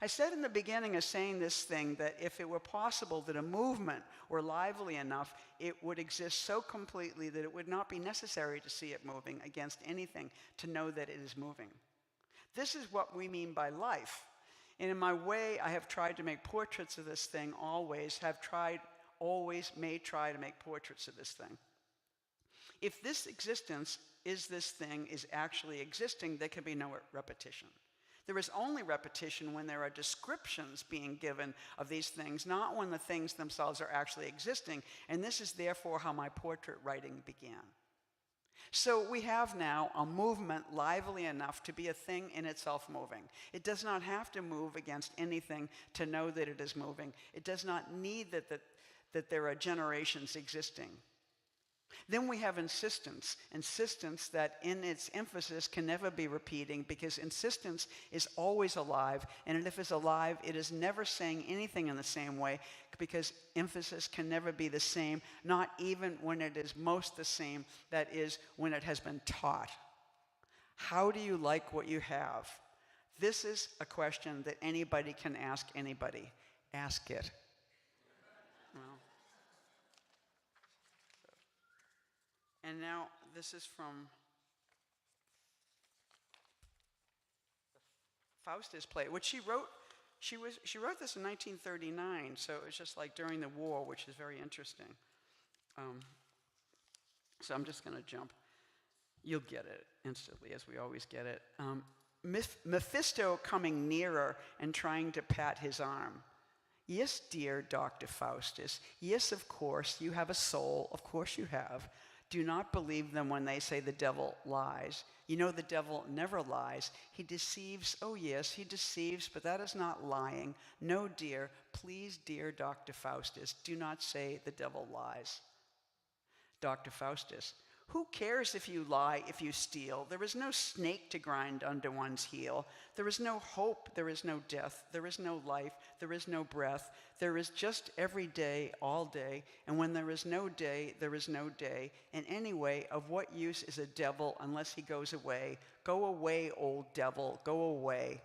I said in the beginning of saying this thing that if it were possible that a movement were lively enough, it would exist so completely that it would not be necessary to see it moving against anything to know that it is moving. This is what we mean by life. And in my way, I have tried to make portraits of this thing may try to make portraits of this thing. If this existence is actually existing, there can be no repetition. There is only repetition when there are descriptions being given of these things, not when the things themselves are actually existing, and this is therefore how my portrait writing began. So we have now a movement lively enough to be a thing in itself moving. It does not have to move against anything to know that it is moving. It does not need that there are generations existing. Then we have insistence that in its emphasis can never be repeating, because insistence is always alive, and if it's alive, it is never saying anything in the same way, because emphasis can never be the same, not even when it is most the same, that is, when it has been taught. How do you like what you have? This is a question that anybody can ask anybody. Ask it. Well. And now this is from the Faustus play, which she wrote. She wrote this in 1939, so it was just like during the war, which is very interesting. So I'm just going to jump. You'll get it instantly, as we always get it. Mephisto coming nearer and trying to pat his arm. Yes, dear Dr. Faustus. Yes, of course, you have a soul. Of course you have. Do not believe them when they say the devil lies. You know the devil never lies. He deceives. Oh, yes, he deceives, but that is not lying. No, dear, please, dear Dr. Faustus, do not say the devil lies. Dr. Faustus, who cares if you lie, if you steal? There is no snake to grind under one's heel. There is no hope, there is no death, there is no life, there is no breath. There is just every day, all day, and when there is no day, there is no day. And anyway, of what use is a devil unless he goes away? Go away, old devil, go away.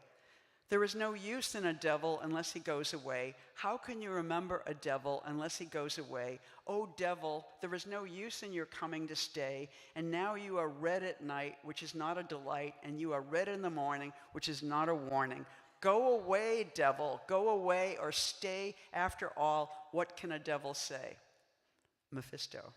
There is no use in a devil unless he goes away. How can you remember a devil unless he goes away? Oh, devil, there is no use in your coming to stay. And now you are red at night, which is not a delight, and you are red in the morning, which is not a warning. Go away, devil, go away, or stay. After all, what can a devil say? Mephisto.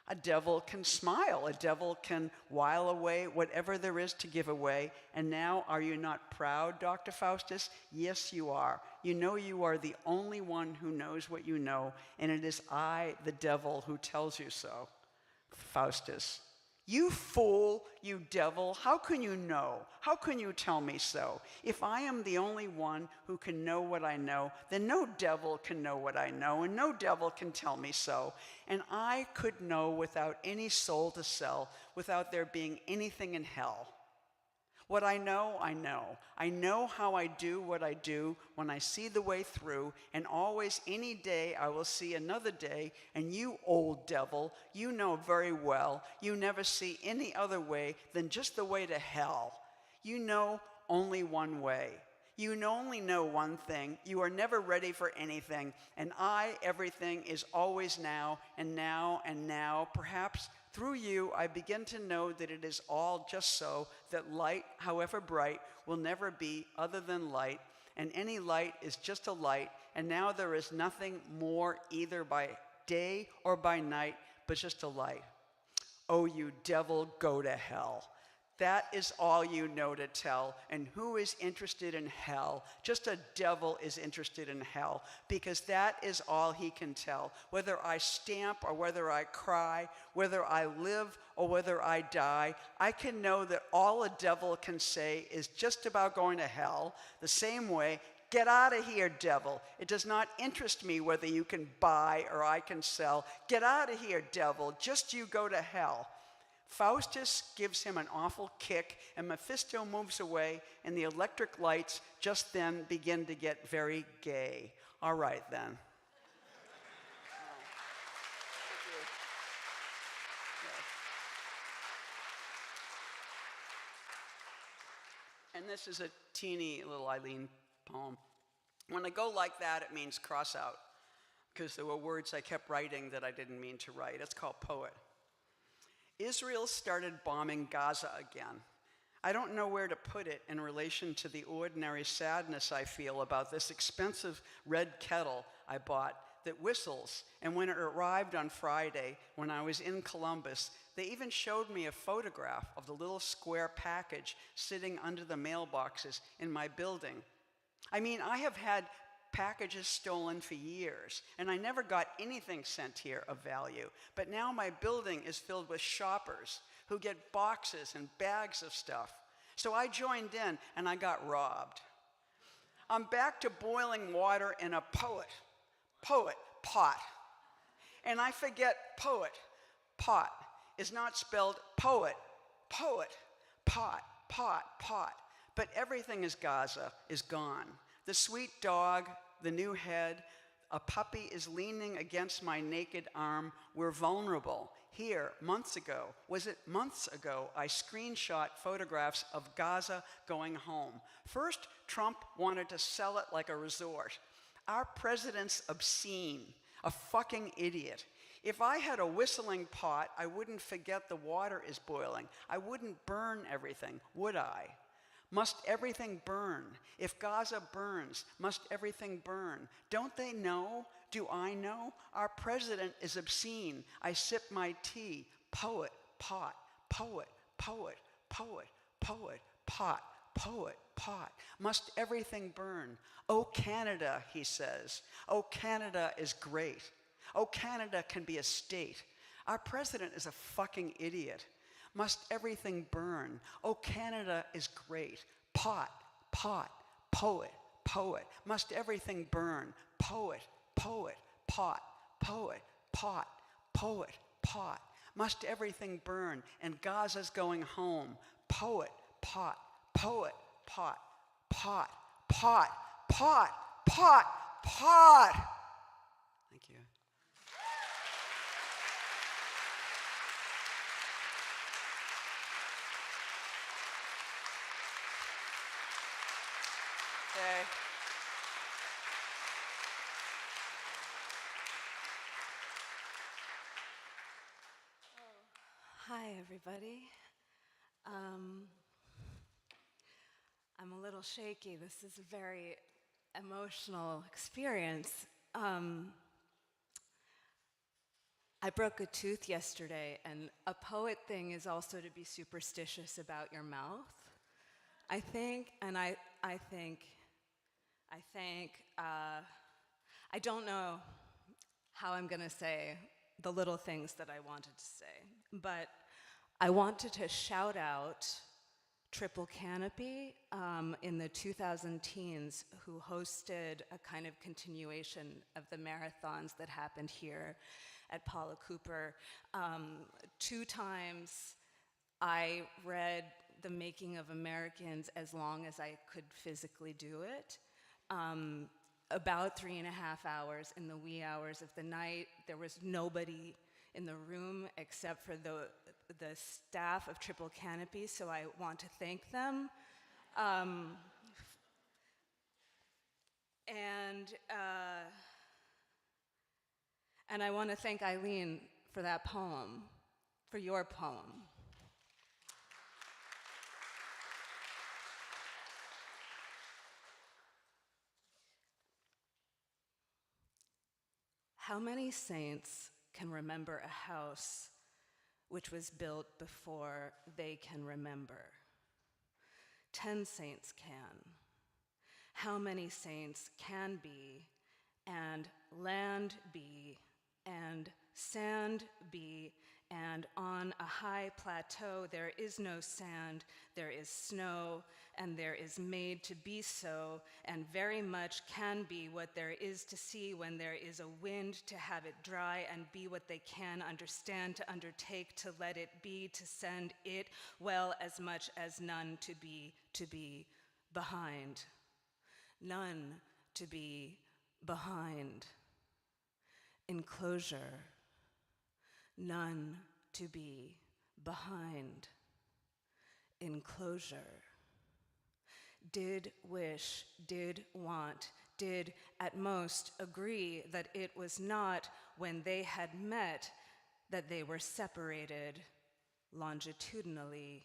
A devil can smile. A devil can while away whatever there is to give away. And now, are you not proud, Dr. Faustus? Yes, you are. You know you are the only one who knows what you know, and it is I, the devil, who tells you so. Faustus. You fool, you devil, how can you know? How can you tell me so? If I am the only one who can know what I know, then no devil can know what I know, and no devil can tell me so. And I could know without any soul to sell, without there being anything in hell. What I know, I know. I know how I do what I do when I see the way through, and always any day I will see another day, and you, old devil, you know very well, you never see any other way than just the way to hell. You know only one way. You only know one thing. You are never ready for anything, and everything is always now, and now, and now. Perhaps through you, I begin to know that it is all just so, that light, however bright, will never be other than light, and any light is just a light, and now there is nothing more either by day or by night, but just a light. Oh, you devil, go to hell. That is all you know to tell. And who is interested in hell? Just a devil is interested in hell, because that is all he can tell. Whether I stamp or whether I cry, whether I live or whether I die, I can know that all a devil can say is just about going to hell. The same way, get out of here, devil. It does not interest me whether you can buy or I can sell. Get out of here, devil. Just you go to hell. Faustus gives him an awful kick, and Mephisto moves away, and the electric lights just then begin to get very gay. All right, then. And this is a teeny little Eileen poem. When I go like that, it means cross out, because there were words I kept writing that I didn't mean to write. It's called Poet. Israel started bombing Gaza again. I don't know where to put it in relation to the ordinary sadness I feel about this expensive red kettle I bought that whistles. And when it arrived on Friday, when I was in Columbus, they even showed me a photograph of the little square package sitting under the mailboxes in my building. I mean, I have had packages stolen for years, and I never got anything sent here of value. But now my building is filled with shoppers who get boxes and bags of stuff. So I joined in, and I got robbed. I'm back to boiling water in a pot, and I forget pot is not spelled poet, pot. But everything is Gaza, is gone. The sweet dog, the new head, a puppy is leaning against my naked arm. We're vulnerable. Here, months ago, I screenshot photographs of Gaza going home. First, Trump wanted to sell it like a resort. Our president's obscene, a fucking idiot. If I had a whistling pot, I wouldn't forget the water is boiling. I wouldn't burn everything, would I? Must everything burn? If Gaza burns, must everything burn? Don't they know? Do I know? Our president is obscene. I sip my tea. Poet, pot. Must everything burn? Oh, Canada, he says. Oh, Canada is great. Oh, Canada can be a state. Our president is a fucking idiot. Must everything burn? Oh, Canada is great. Pot. Must everything burn? Poet. Pot. Must everything burn? And Gaza's going home. Poet. Pot. Thank you. Okay. Hi, everybody. I'm a little shaky. This is a very emotional experience. I broke a tooth yesterday, and a poet thing is also to be superstitious about your mouth. I don't know how I'm going to say the little things that I wanted to say, but I wanted to shout out Triple Canopy in the 2000 teens, who hosted a kind of continuation of the marathons that happened here at Paula Cooper. 2 times I read The Making of Americans as long as I could physically do it. About 3.5 hours in the wee hours of the night. There was nobody in the room except for the staff of Triple Canopy, so I want to thank them. And I want to thank Eileen for that poem, for your poem. How many saints can remember a house which was built before they can remember? 10 saints can. How many saints can be, and land be, and sand be, and on a high plateau there is no sand, there is snow, and there is made to be so, and very much can be what there is to see when there is a wind to have it dry, and be what they can understand to undertake, to let it be, to send it, well as much as none to be behind. None to be behind. Enclosure. None to be behind. Enclosure. Did wish, did want, did at most agree that it was not when they had met that they were separated longitudinally.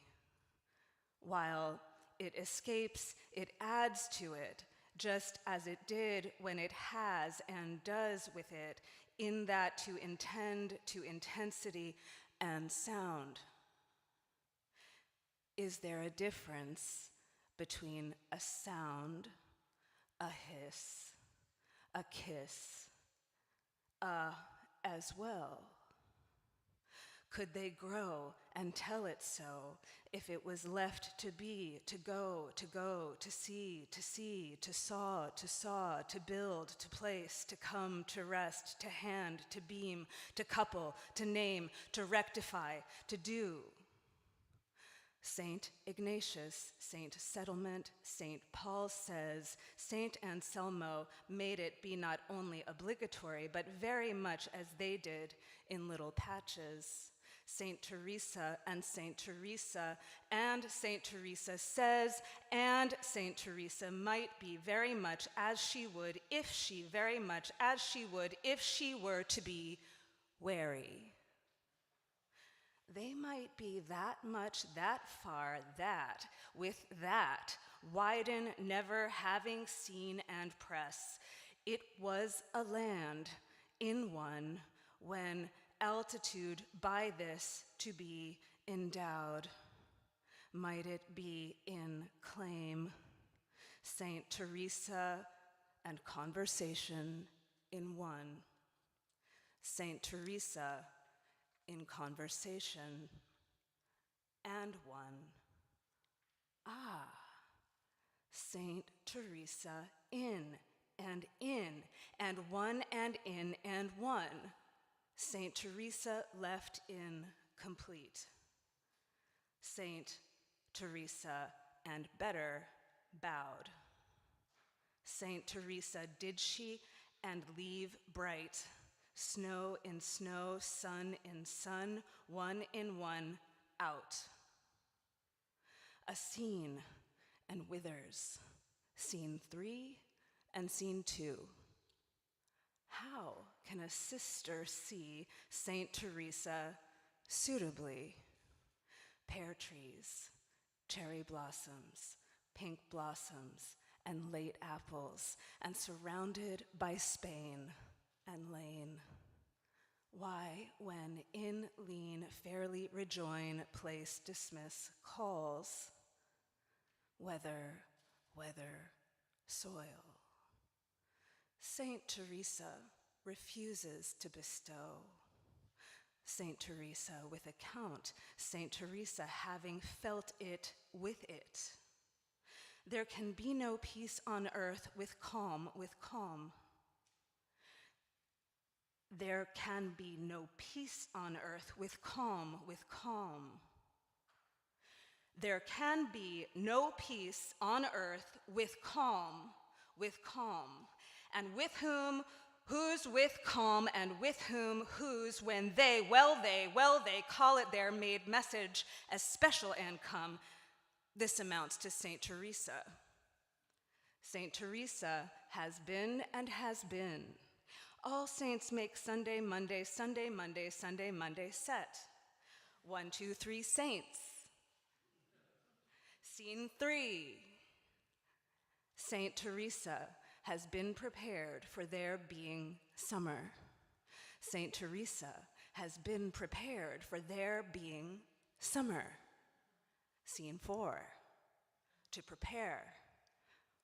While it escapes, it adds to it, just as it did when it has and does with it, in that to intend to intensity and sound. Is there a difference between a sound, a hiss, a kiss, as well? Could they grow and tell it so if it was left to be, to go, to see, to saw, to build, to place, to come, to rest, to hand, to beam, to couple, to name, to rectify, to do? Saint Ignatius, Saint Settlement, Saint Paul says, Saint Anselmo made it be not only obligatory, but very much as they did in little patches. Saint Teresa and Saint Teresa and Saint Teresa says, and Saint Teresa might be very much as she would if she very much as she would if she were to be wary. They might be that much, that far, that, with that, widen, never having seen and press. It was a land in one when altitude by this to be endowed. Might it be in claim? Saint Teresa and conversation in one. Saint Teresa in conversation and one. Ah, Saint Teresa in, and one and in and one. Saint Teresa left in complete. Saint Teresa and better bowed. Saint Teresa did she and leave bright. Snow in snow, sun in sun, one in one, out. A scene and withers, scene 3 and scene 2. How can a sister see Saint Teresa suitably? Pear trees, cherry blossoms, pink blossoms, and late apples, and surrounded by Spain and lane. Why, when in lean, fairly rejoin, place, dismiss, calls, weather, soil. Saint Teresa refuses to bestow. Saint Teresa with account, Saint Teresa having felt it with it. There can be no peace on earth with calm. There can be no peace on earth with calm. There can be no peace on earth with calm. And with whom, who's with calm, and with whom, whose, when they call it their made message as special and come. This amounts to Saint Teresa. Saint Teresa has been and has been. All saints make Sunday, Monday, Sunday, Monday, Sunday, Monday set. 1, 2, 3 saints. Scene 3. Saint Teresa has been prepared for there being summer. Saint Teresa has been prepared for there being summer. Scene 4. To prepare.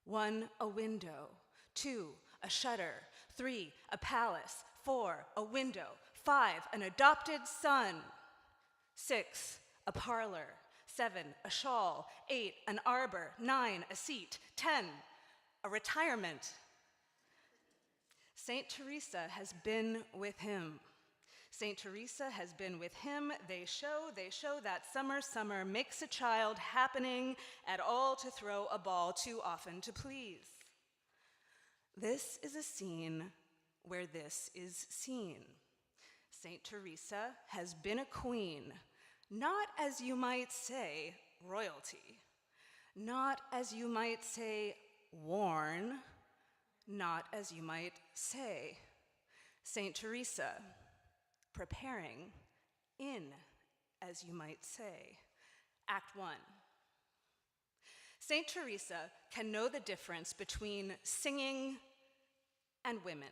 1, a window. 2, a shutter. 3, a palace. 4, a window. 5, an adopted son. 6, a parlor. 7, a shawl. 8, an arbor. 9, a seat. 10, a retirement. Saint Teresa has been with him. Saint Teresa has been with him. They show that summer makes a child happening at all to throw a ball too often to please. This is a scene where this is seen. Saint Teresa has been a queen, not as you might say royalty, not as you might say worn, not as you might say. Saint Teresa, preparing in, as you might say. Act 1. Saint Teresa can know the difference between singing and women.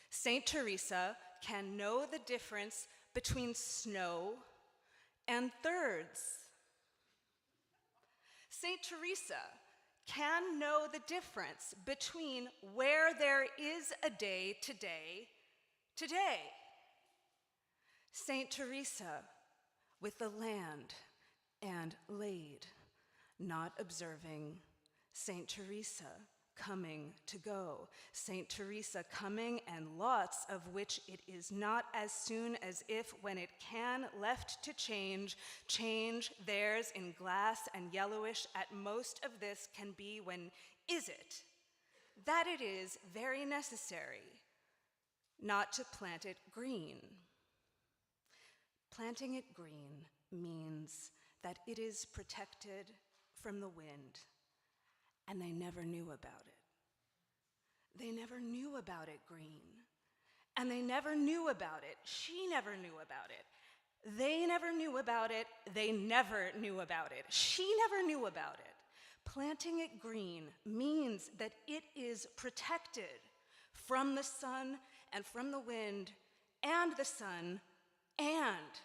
Saint Teresa can know the difference between snow and thirds. Saint Teresa can know the difference between where there is a day today, Saint Teresa with the land and laid, not observing, Saint Teresa coming to go, Saint Teresa coming and lots of which it is not as soon as if when it can left to change theirs in glass and yellowish at most of this can be when is it, that it is very necessary not to plant it green. Planting it green means that it is protected from the wind, and they never knew about it. They never knew about it green, and they never knew about it. She never knew about it. They never knew about it. They never knew about it. She never knew about it. Planting it green means that it is protected from the sun and from the wind and the sun, and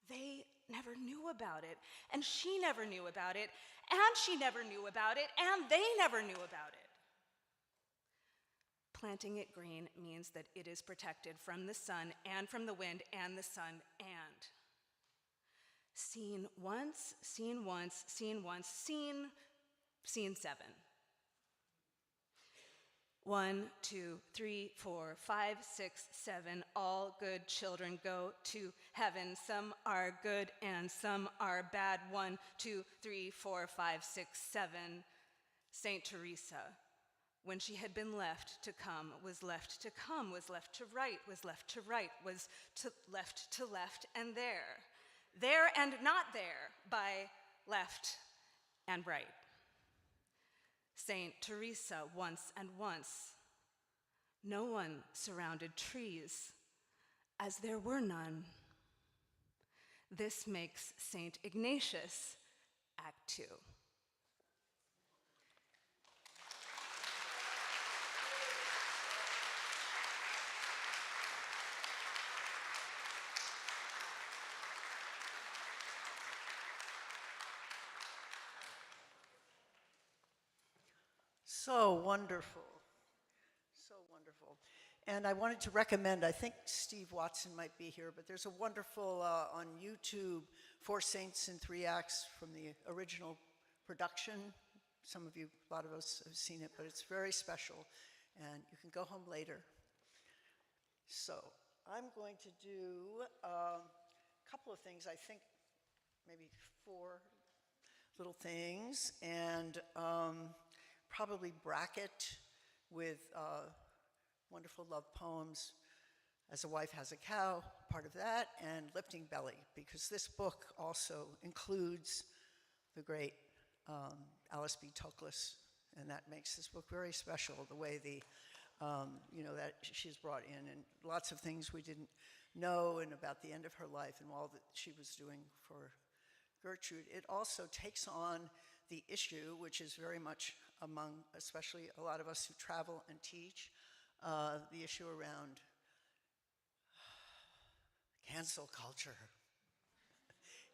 they never knew about it, and she never knew about it, and she never knew about it, and they never knew about it. Planting it green means that it is protected from the sun and from the wind and the sun and. Seen once, seen once, seen once, seen 7. 1, 2, 3, 4, 5, 6, 7, all good children go to heaven. Some are good and some are bad. 1, 2, 3, 4, 5, 6, 7. Saint Teresa, when she had been left to come, was left to come, was left to right, was left to right, was left to left and there and not there, by left and right. Saint Teresa, once and once, no one surrounded trees, as there were none. This makes Saint Ignatius, Act 2. So wonderful. So wonderful. And I wanted to recommend, I think Steve Watson might be here, but there's a wonderful on YouTube, 4 Saints in 3 Acts from the original production. Some of you, a lot of us have seen it, but it's very special. And you can go home later. So I'm going to do a couple of things, I think maybe 4 little things, and probably bracket with wonderful love poems, As a Wife Has a Cow, part of that, and Lifting Belly, because this book also includes the great Alice B. Toklas, and that makes this book very special, the way that she's brought in, and lots of things we didn't know, and about the end of her life and all that she was doing for Gertrude. It also takes on the issue, which is very much among, especially a lot of us who travel and teach, the issue around cancel culture.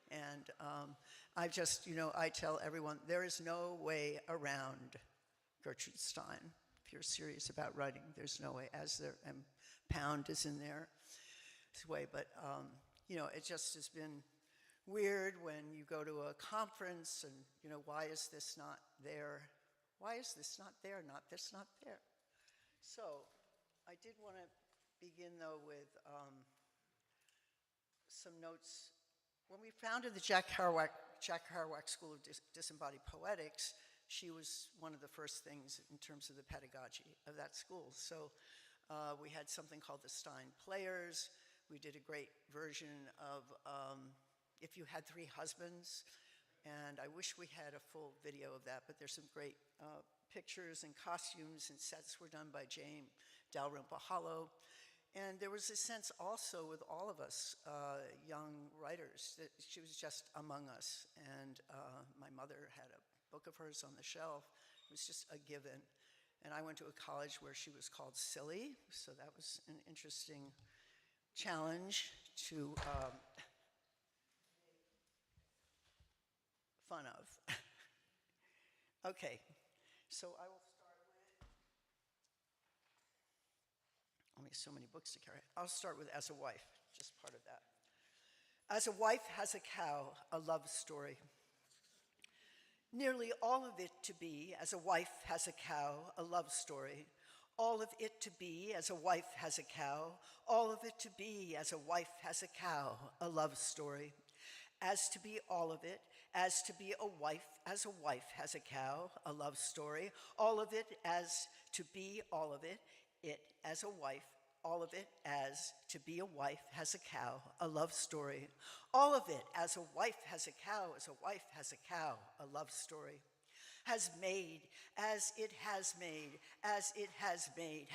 And I just, I tell everyone, there is no way around Gertrude Stein. If you're serious about writing, there's no way, and Pound is in there this way, but, it just has been weird when you go to a conference and, why is this not there? Why is this not there? Not this, not there. So I did want to begin, though, with some notes. When we founded the Jack Kerouac School of Disembodied Poetics, she was one of the first things in terms of the pedagogy of that school. So we had something called the Stein Players. We did a great version of If You Had 3 Husbands, and I wish we had a full video of that, but there's some great pictures and costumes and sets were done by Jane Dalrymple Hollow. And there was a sense also with all of us young writers that she was just among us. And my mother had a book of hers on the shelf. It was just a given. And I went to a college where she was called Silly, so that was an interesting challenge to fun of. Okay, so I will start with, only so many books to carry. I'll start with As a Wife, just part of that. As a Wife Has a Cow, a love story. Nearly all of it to be, as a wife has a cow, a love story. All of it to be, as a wife has a cow. All of it to be, as a wife has a cow, a love story. As to be all of it, as to be a wife, as a wife has a cow, a love story. All of it as to be all of it as a wife. All of it as to be a wife has a cow, a love story. All of it as a wife has a cow, as a wife has a cow, a love story. Has made, as it has made, as it has made,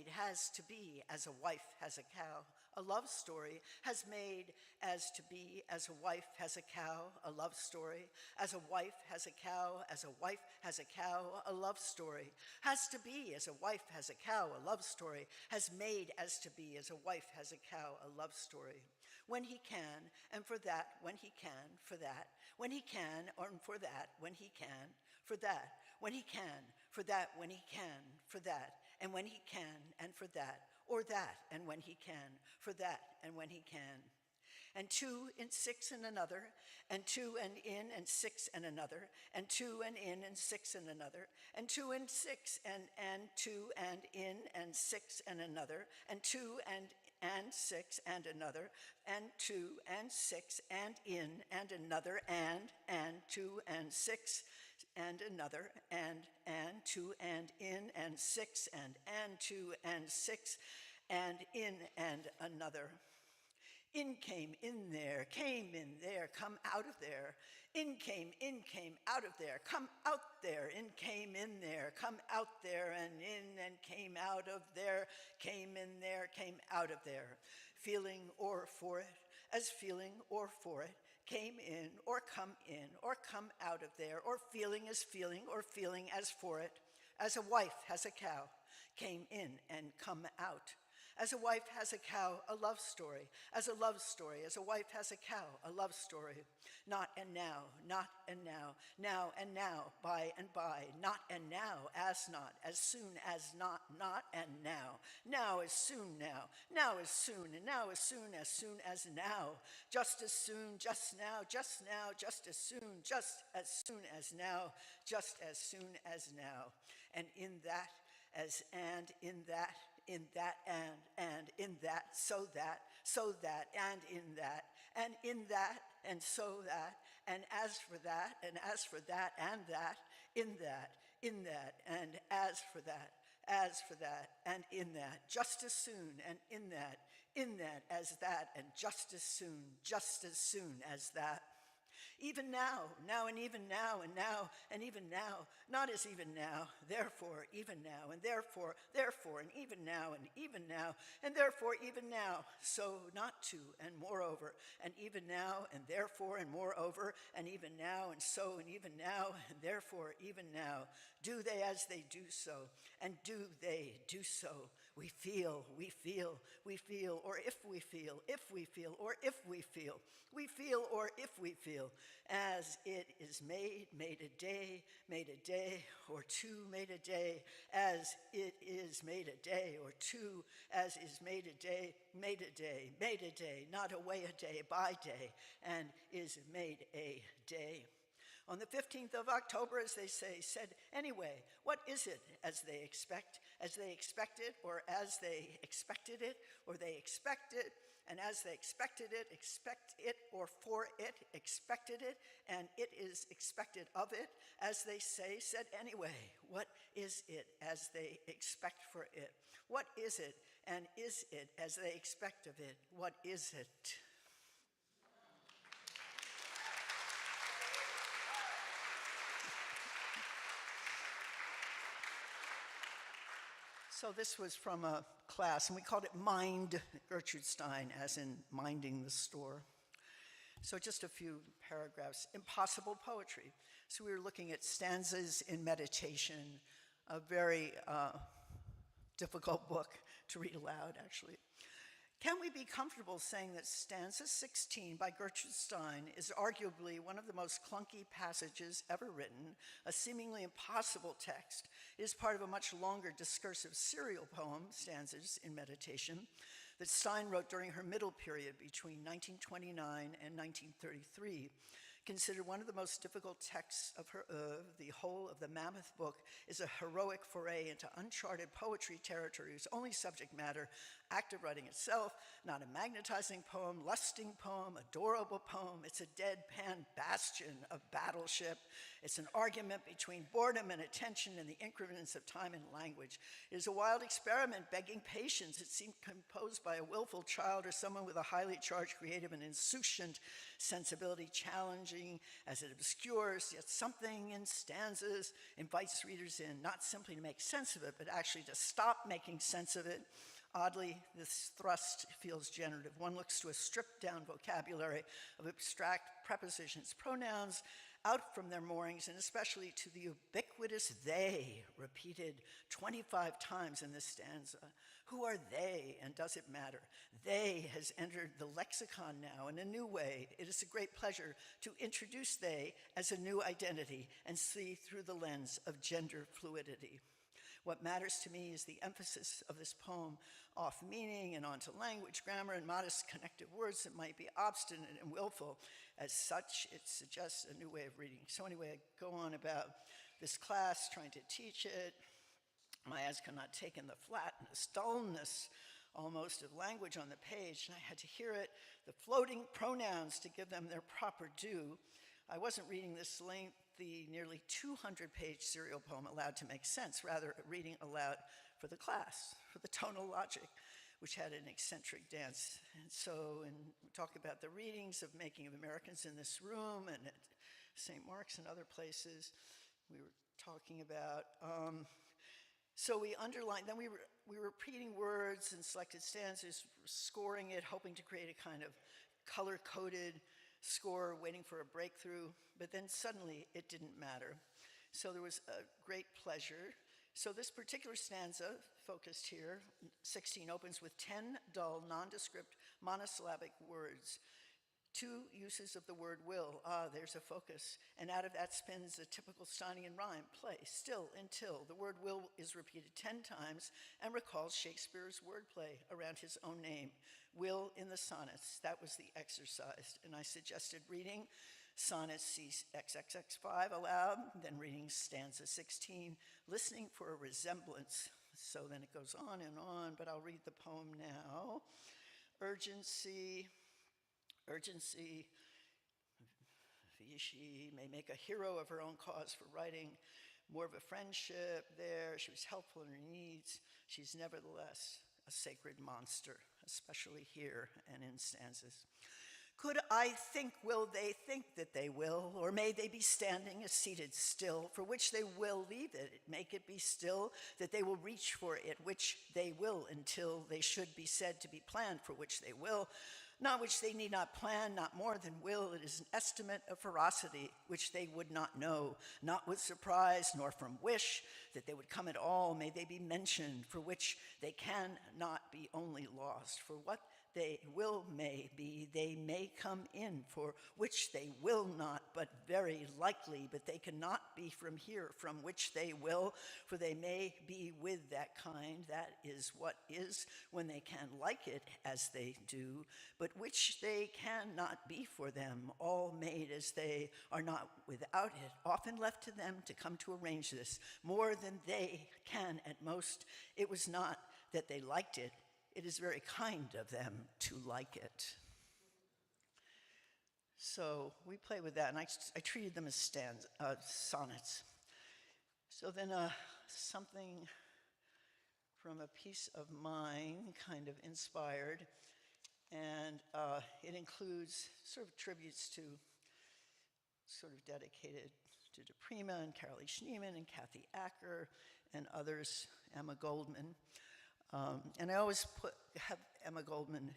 has to be, as a wife has a cow, a love story. Has made, as to be, as a wife has a cow, a love story. As a wife has a cow, as a wife has a cow, a love story. Has to be, as a wife has a cow, a love story. Has made, as to be, as a wife has a cow, a love story. When he can, and for that, when he can, for that. When he can, and for that, when he can, for that. When he can, for that, when he can, for that. And when he can, and for that, or that, and when he can, for that, and when he can. And 2 and 6 and another, and 2 and in and 6 and another, and 2 and in and 6 and another, and 2 and 6 and 2 and in and 6 and another, and 2 and 6 and another, and 2 and 6 and in and another, and 2 and 6 and another, and 2 and in and 6 and 2 and 6 and in and another. In came in there, came in there, come out of there. In came out of there, come out there. In came in there, come out there, and in and came out of there, came in there, came out of there. Feeling or for it, as feeling or for it, came in or come out of there, or feeling as feeling or feeling as for it. As a wife has a cow, came in and come out. As a wife has a cow, a love story. As a love story, as a wife has a cow, a love story. Not and now, not and now, now and now, by and by, not and now, as not, as soon as not, not and now. Now is soon now is soon, and now is soon as now. Just as soon, just now, just as soon as now, just as soon as now. And in that, as and in that and in that, so that, and in that, and so that, and as for that, and that, in that, and as for that, and in that, just as soon, and in that, as that, and just as soon as that. Even now, and even now, and even now, not as even now, therefore, even now, and therefore, and even now, and therefore, even now, so not to, and moreover, and even now, and therefore, and moreover, and even now, and so, and even now, and therefore, even now, do they as they do so, and do they do so. We feel, or if we feel, or if we feel, or if we feel, as it is made a day, or two made a day, as it is made a day, or two, as is made a day, not away a day by day, and is made a day. On the 15th of October, as they say, said, anyway, what is it as they expect, as they expected, or as they expected it, or they expect it, and as they expected it, expect it, or for it, expected it, and it is expected of it, as they say, said anyway, what is it as they expect for it? What is it, and is it as they expect of it? What is it? So this was from a class, and we called it Mind Gertrude Stein, as in minding the store. So just a few paragraphs. Impossible poetry. So we were looking at stanzas in meditation, a very difficult book to read aloud, actually. Can we be comfortable saying that stanza 16 by Gertrude Stein is arguably one of the most clunky passages ever written, a seemingly impossible text? It is part of a much longer discursive serial poem, Stanzas in Meditation, that Stein wrote during her middle period between 1929 and 1933. Considered one of the most difficult texts of her oeuvre, the whole of the Mammoth Book is a heroic foray into uncharted poetry territory whose only subject matter, act of writing itself, not a magnetizing poem, lusting poem, adorable poem. It's a deadpan bastion of battleship. It's an argument between boredom and attention and the increments of time and language. It is a wild experiment begging patience. It seemed composed by a willful child or someone with a highly charged creative and insouciant sensibility, challenging as it obscures, yet something in stanzas invites readers in, not simply to make sense of it, but actually to stop making sense of it. Oddly, this thrust feels generative. One looks to a stripped-down vocabulary of abstract prepositions, pronouns out from their moorings, and especially to the ubiquitous they, repeated 25 times in this stanza. Who are they, and does it matter? They has entered the lexicon now in a new way. It is a great pleasure to introduce they as a new identity and see through the lens of gender fluidity. What matters to me is the emphasis of this poem off meaning and onto language, grammar, and modest connective words that might be obstinate and willful. As such, it suggests a new way of reading. So anyway, I go on about this class, trying to teach it. My eyes could not take in the flatness, dullness almost of language on the page, and I had to hear it, the floating pronouns to give them their proper due. I wasn't reading this lengthy, nearly 200-page serial poem aloud to make sense, rather reading aloud for the class, for the tonal logic, which had an eccentric dance. And so, and we talk about the readings of Making of Americans in this room and at St. Mark's and other places. We were talking about, so we underlined, then we were repeating words and selected stanzas, scoring it, hoping to create a kind of color-coded score, waiting for a breakthrough, but then suddenly it didn't matter. So there was a great pleasure. So this particular stanza, focused here, 16, opens with 10 dull, nondescript, monosyllabic words. 2 uses of the word will. There's a focus. And out of that spins a typical Steinian rhyme, play, still, until. The word will is repeated 10 times and recalls Shakespeare's wordplay around his own name. Will in the sonnets, that was the exercise. And I suggested reading sonnet CXXX5 aloud, then reading stanza 16, listening for a resemblance. So then it goes on and on, but I'll read the poem now. Urgency, she may make a hero of her own cause for writing, more of a friendship there. She was helpful in her needs. She's nevertheless a sacred monster, especially here and in stanzas. Could I think, will they think that they will, or may they be standing as seated still, for which they will leave it, make it be still, that they will reach for it, which they will, until they should be said to be planned, for which they will, not which they need not plan, not more than will. It is an estimate of ferocity, which they would not know, not with surprise, nor from wish, that they would come at all, may they be mentioned, for which they cannot be only lost, for what they will may be, they may come in, for which they will not, but very likely, but they cannot be from here, from which they will, for they may be with that kind, that is what is, when they can like it as they do, but which they cannot be for them, all made as they are not without it, often left to them to come to arrange this, more than they can at most. It was not that they liked it, it is very kind of them to like it. So we play with that, and I treated them as sonnets. So then something from a piece of mine kind of inspired, and it includes sort of tributes to, sort of dedicated to DePrima and Carolee Schneeman and Kathy Acker and others, Emma Goldman. And I always have Emma Goldman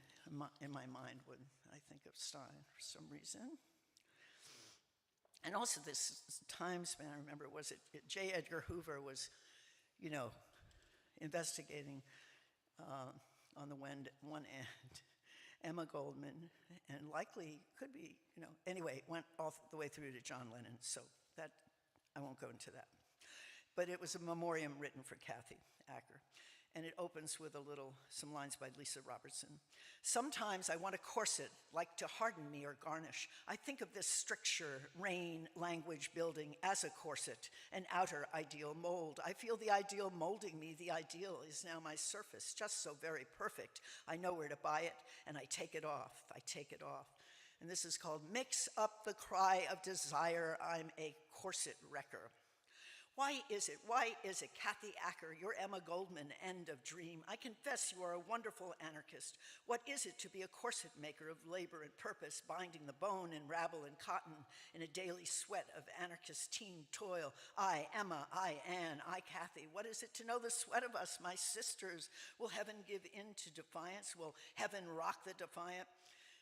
in my mind when I think of Stein for some reason. And also this time span, I remember, was it J. Edgar Hoover was, investigating on the one end, Emma Goldman, and likely could be, anyway, went all the way through to John Lennon, so that, I won't go into that. But it was a memoriam written for Kathy Acker. And it opens with some lines by Lisa Robertson. Sometimes I want a corset, like to harden me or garnish. I think of this stricture, rain, language building as a corset, an outer ideal mold. I feel the ideal molding me. The ideal is now my surface, just so very perfect. I know where to buy it, and I take it off. I take it off. And this is called Mix Up the Cry of Desire. I'm a corset wrecker. Why is it, Kathy Acker, you're Emma Goldman, end of dream? I confess you are a wonderful anarchist. What is it to be a corset maker of labor and purpose, binding the bone and rabble and cotton in a daily sweat of anarchist teen toil? I, Emma, I, Anne, I, Kathy. What is it to know the sweat of us, my sisters? Will heaven give in to defiance? Will heaven rock the defiant?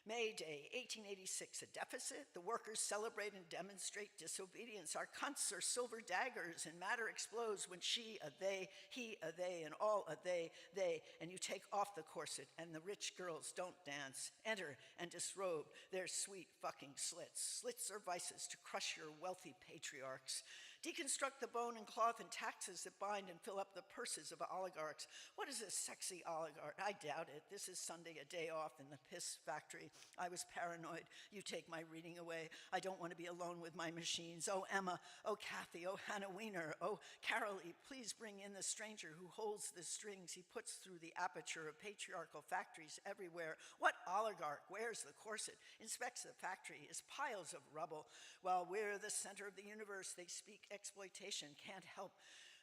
May Day, 1886, a deficit. The workers celebrate and demonstrate disobedience. Our cunts are silver daggers, and matter explodes when she, a they, he, a they, and all a they, and you take off the corset, and the rich girls don't dance. Enter and disrobe their sweet fucking slits. Slits are vices to crush your wealthy patriarchs. Deconstruct the bone and cloth and taxes that bind and fill up the purses of oligarchs. What is a sexy oligarch? I doubt it. This is Sunday, a day off in the piss factory. I was paranoid. You take my reading away. I don't want to be alone with my machines. Oh, Emma. Oh, Kathy. Oh, Hannah Wiener. Oh, Carolee, please bring in the stranger who holds the strings he puts through the aperture of patriarchal factories everywhere. What oligarch wears the corset, inspects the factory, is piles of rubble? While we're the center of the universe, they speak exploitation, can't help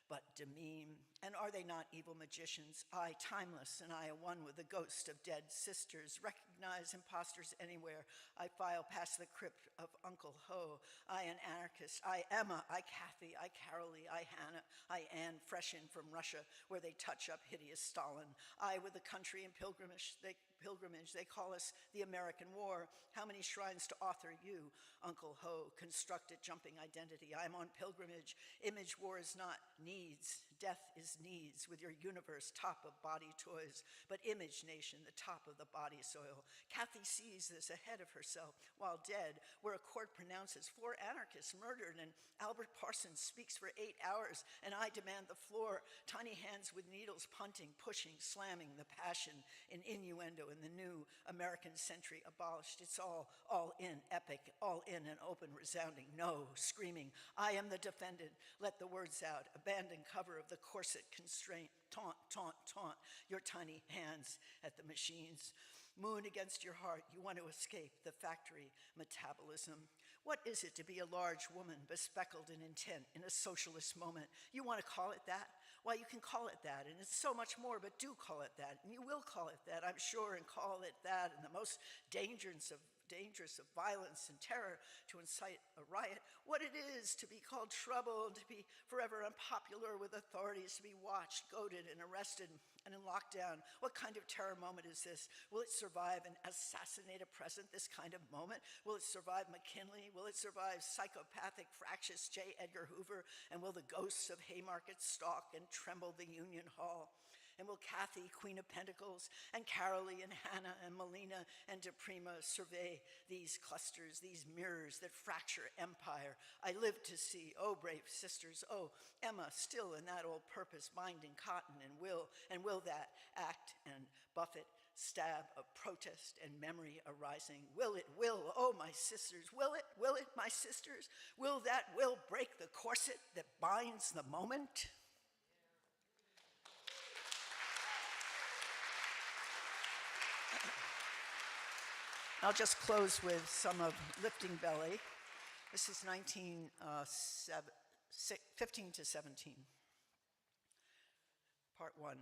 but demean. And are they not evil magicians? I, timeless, and I, one with the ghost of dead sisters. Recognize imposters anywhere. I file past the crypt of Uncle Ho. I, an anarchist. I, Emma. I, Kathy. I, Carolee. I, Hannah. I, Anne, fresh in from Russia, where they touch up hideous Stalin. I, with the country in pilgrimage. They call us the American War. How many shrines to author you, Uncle Ho? Constructed jumping identity. I'm on pilgrimage. Image war is not needs. Death is needs with your universe top of body toys. But image nation, the top of the body soil. Kathy sees this ahead of herself while dead, where a court pronounces 4 anarchists murdered and Albert Parsons speaks for 8 hours and I demand the floor. Tiny hands with needles punting, pushing, slamming the passion in innuendo in the new American century abolished. It's all in, epic, all in and open, resounding, no, screaming. I am the defendant. Let the words out. Abandon cover of the corset constraint. Taunt, taunt, taunt your tiny hands at the machines. Moon against your heart. You want to escape the factory metabolism. What is it to be a large woman bespeckled in intent in a socialist moment? You want to call it that? Why, you can call it that, and it's so much more, but do call it that, and you will call it that, I'm sure, and call it that, and the most dangerous of violence and terror to incite a riot. What it is to be called trouble, to be forever unpopular with authorities, to be watched, goaded, and arrested, and in lockdown. What kind of terror moment is this? Will it survive an assassinated president, this kind of moment? Will it survive McKinley? Will it survive psychopathic, fractious J. Edgar Hoover? And will the ghosts of Haymarket stalk and tremble the Union Hall? And will Kathy, Queen of Pentacles, and Carolee, and Hannah, and Melina, and DePrima survey these clusters, these mirrors that fracture empire? I live to see, oh, brave sisters, oh, Emma, still in that old purpose, binding cotton and will that act and buffet, stab of protest and memory arising? Will it, oh, my sisters, will it, my sisters? Will that will break the corset that binds the moment? I'll just close with some of Lifting Belly. This is 15 to 17. Part 1.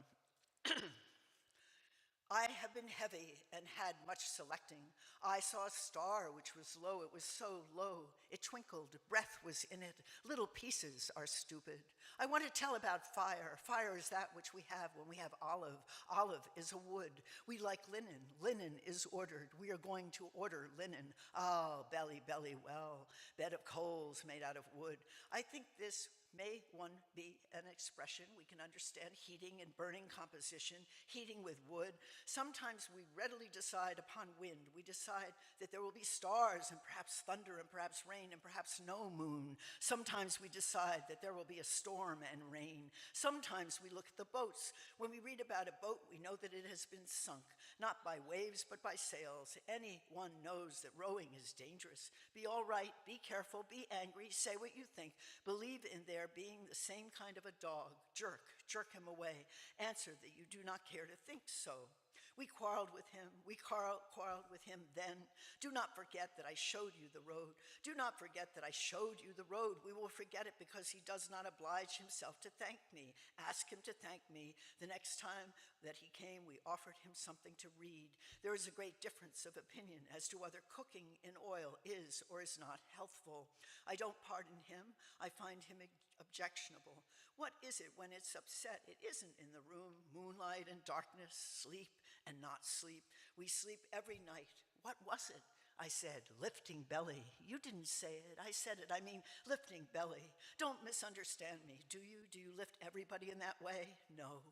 I have been heavy and had much selecting. I saw a star which was low, it was so low. It twinkled, breath was in it. Little pieces are stupid. I want to tell about fire. Fire is that which we have when we have olive. Olive is a wood. We like linen. Linen is ordered. We are going to order linen. Oh, belly, belly, well. Bed of coals made out of wood. I think this May one be an expression. We can understand heating and burning composition, heating with wood. Sometimes we readily decide upon wind. We decide that there will be stars and perhaps thunder and perhaps rain and perhaps no moon. Sometimes we decide that there will be a storm and rain. Sometimes we look at the boats. When we read about a boat, we know that it has been sunk, not by waves, but by sails. Anyone knows that rowing is dangerous. Be all right, be careful, be angry, say what you think. Believe in their being the same kind of a dog. Jerk him away. Answer that you do not care to think so. We quarreled with him. We quarreled with him then. Do not forget that I showed you the road. Do not forget that I showed you the road. We will forget it because he does not oblige himself to thank me. Ask him to thank me. The next time that he came, we offered him something to read. There is a great difference of opinion as to whether cooking in oil is or is not healthful. I don't pardon him. I find him objectionable. What is it when it's upset? It isn't in the room, moonlight and darkness, sleep and not sleep. We sleep every night. What was it? I said, lifting belly. You didn't say it. I said it. I mean, lifting belly. Don't misunderstand me. Do you? Do you lift everybody in that way? No.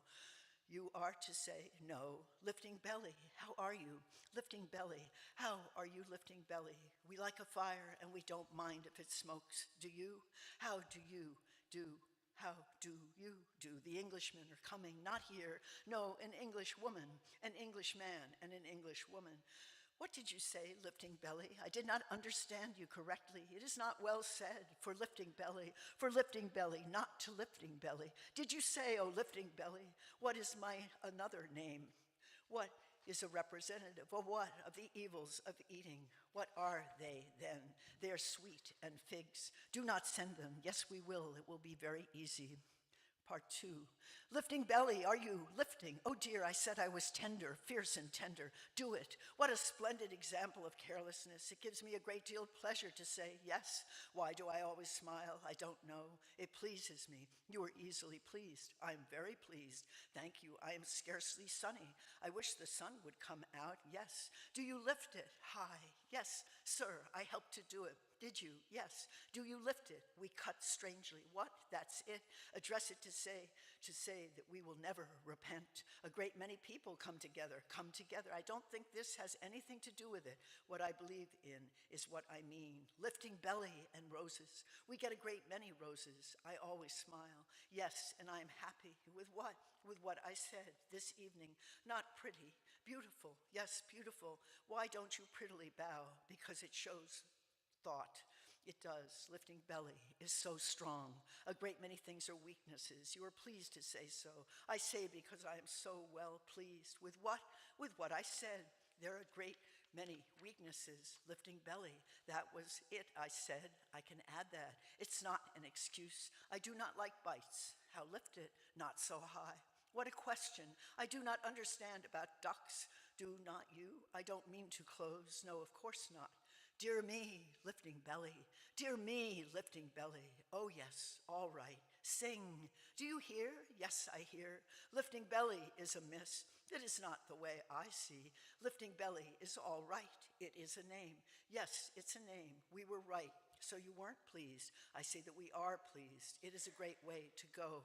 You are to say no. Lifting belly. How are you? Lifting belly. How are you lifting belly? We like a fire and we don't mind if it smokes. Do you? How do you do? How do you do? The Englishmen are coming, not here. No, an English woman, an English man, and an English woman. What did you say, lifting belly? I did not understand you correctly. It is not well said, for lifting belly, not to lifting belly. Did you say, oh, lifting belly? What is my another name? What is a representative of what? Of the evils of eating. What are they then? They are sweet and figs. Do not send them. Yes, we will. It will be very easy. Part 2. Lifting belly, are you lifting? Oh dear, I said I was tender, fierce and tender. Do it. What a splendid example of carelessness. It gives me a great deal of pleasure to say yes. Why do I always smile? I don't know. It pleases me. You are easily pleased. I am very pleased. Thank you. I am scarcely sunny. I wish the sun would come out. Yes. Do you lift it high? Yes, sir, I helped to do it. Did you? Yes. Do you lift it? We cut strangely. What? That's it. Address it to say that we will never repent. A great many people come together. I don't think this has anything to do with it. What I believe in is what I mean. Lifting belly and roses. We get a great many roses. I always smile. Yes, and I am happy. With what? With what I said this evening. Not pretty. Beautiful. Yes, beautiful. Why don't you prettily bow? Because it shows thought. It does. Lifting belly is so strong. A great many things are weaknesses. You are pleased to say so. I say because I am so well pleased. With what? With what I said. There are a great many weaknesses. Lifting belly. That was it, I said. I can add that. It's not an excuse. I do not like bites. How lift it? Not so high. What a question. I do not understand about ducks. Do not you? I don't mean to close. No, of course not. Dear me, lifting belly. Dear me, lifting belly. Oh yes, all right. Sing. Do you hear? Yes, I hear. Lifting belly is amiss. It is not the way I see. Lifting belly is all right. It is a name. Yes, it's a name. We were right. So you weren't pleased. I say that we are pleased. It is a great way to go.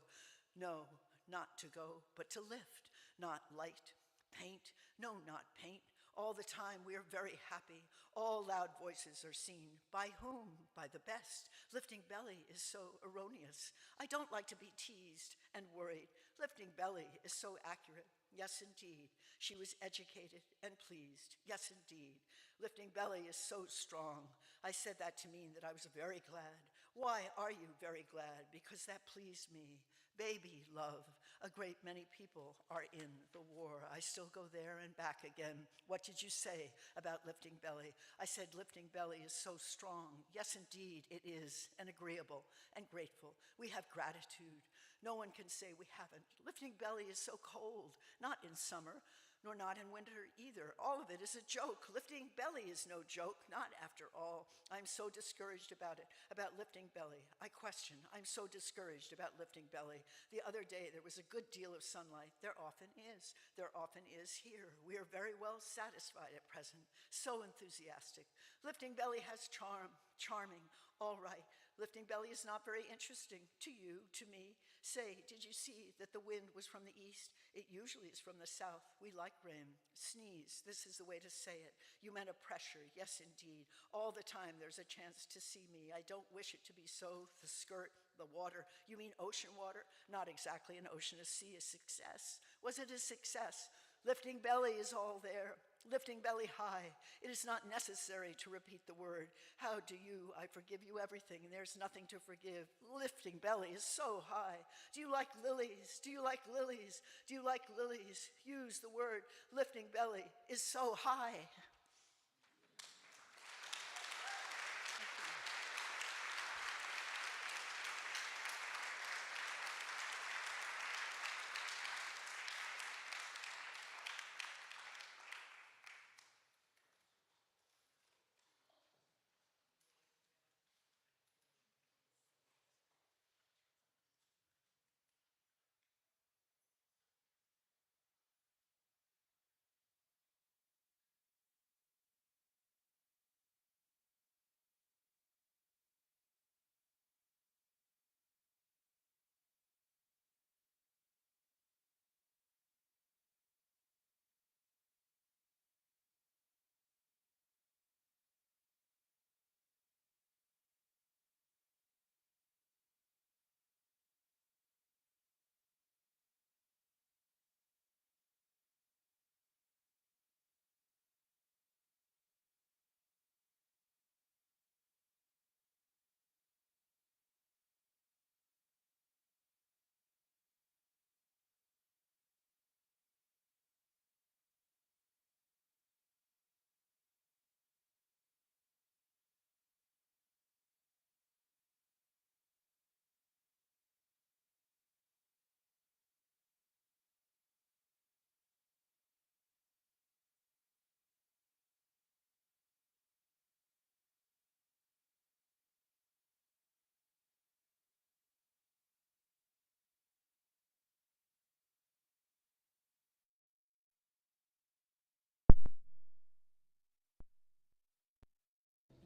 No, not to go, but to lift. Not light. Paint. No, not paint. All the time we are very happy. All loud voices are seen. By whom? By the best. Lifting belly is so erroneous. I don't like to be teased and worried. Lifting belly is so accurate. Yes, indeed. She was educated and pleased. Yes, indeed. Lifting belly is so strong. I said that to mean that I was very glad. Why are you very glad? Because that pleased me. Baby love. A great many people are in the war. I still go there and back again. What did you say about lifting belly? I said lifting belly is so strong. Yes, indeed, it is, and agreeable and grateful. We have gratitude. No one can say we haven't. Lifting belly is so cold, not in summer, nor not in winter either. All of it is a joke. Lifting belly is no joke, not after all. I'm so discouraged about it, about lifting belly. I question. I'm so discouraged about lifting belly. The other day, there was a good deal of sunlight. There often is. There often is here. We are very well satisfied at present. So enthusiastic. Lifting belly has charm, charming. All right. Lifting belly is not very interesting to you, to me. Say, did you see that the wind was from the east? It usually is from the south. We like rain. Sneeze, this is the way to say it. You meant a pressure, yes indeed. All the time there's a chance to see me. I don't wish it to be so. The skirt, the water. You mean ocean water? Not exactly an ocean. A sea, a success. Was it a success? Lifting belly is all there. Lifting belly high. It is not necessary to repeat the word. How do you? I forgive you everything, and there's nothing to forgive. Lifting belly is so high. Do you like lilies? Do you like lilies? Do you like lilies? Use the word. Lifting belly is so high.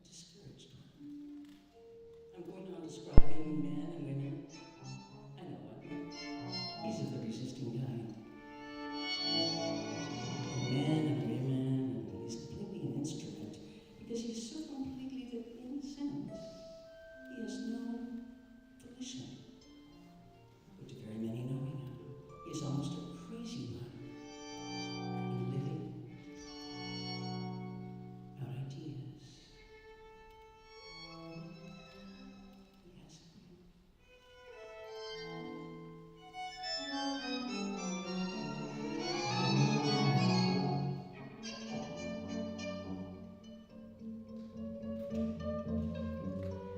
Discouraged one. I'm going on describing men and women. I know one. He's of the resisting kind. And men and women, and he's completely an instrument because he's so completely that in a sense he has no volition. But to very many knowing him, he is almost a crazy one in living out ideas. Yes.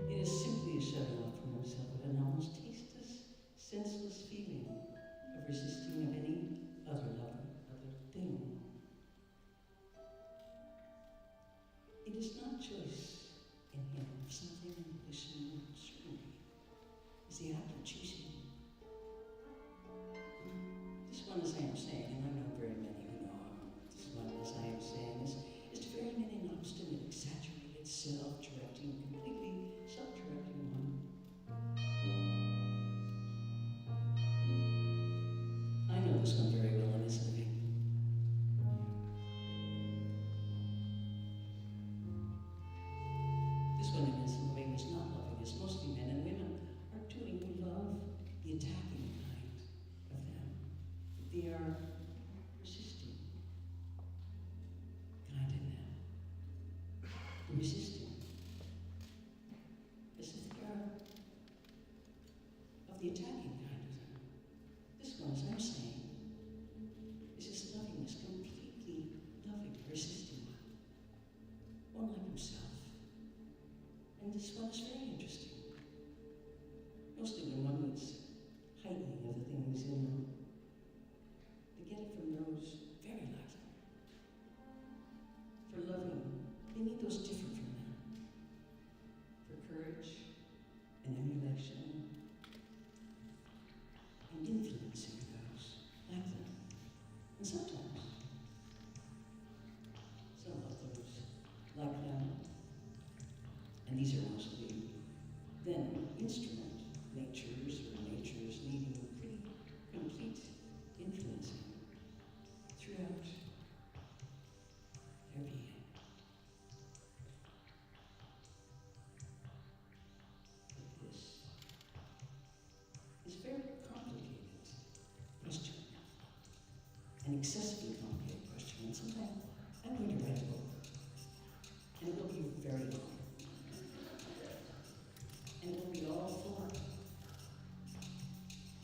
It is simply a shutting off from himself of an almost tasteless, senseless feeling of resisting of any other lover, other thing. It is not choice in him of something in volition and certainty. It's the act of choosing. This one, as I am saying, and I know very many who know him, this one, as I am saying, is to very many an obstinate, exaggerated, self-directing, completely self-directing one. I know this one very well in his living. This one in his living is not loving, as mostly men and women are doing who love the attacking kind of them. They are resisting kind in them. The resisting. As if they are of the attacking kind of them. This one, as I'm saying, is his lovingness, completely loving, resisting one like himself. And this one is very interesting. Mostly when one needs heightening of the things in them, they get it from those very like them. For loving, they need those different from them. For courage and emulation and influencing those like them. And sometimes, some of those like them, and these are mostly Then instrument natures or natures needing pretty complete influencing throughout their being. But this is a very complicated question, an excessively complicated question, and sometime I'm going to write a book, and it will be very long. And it will be all full,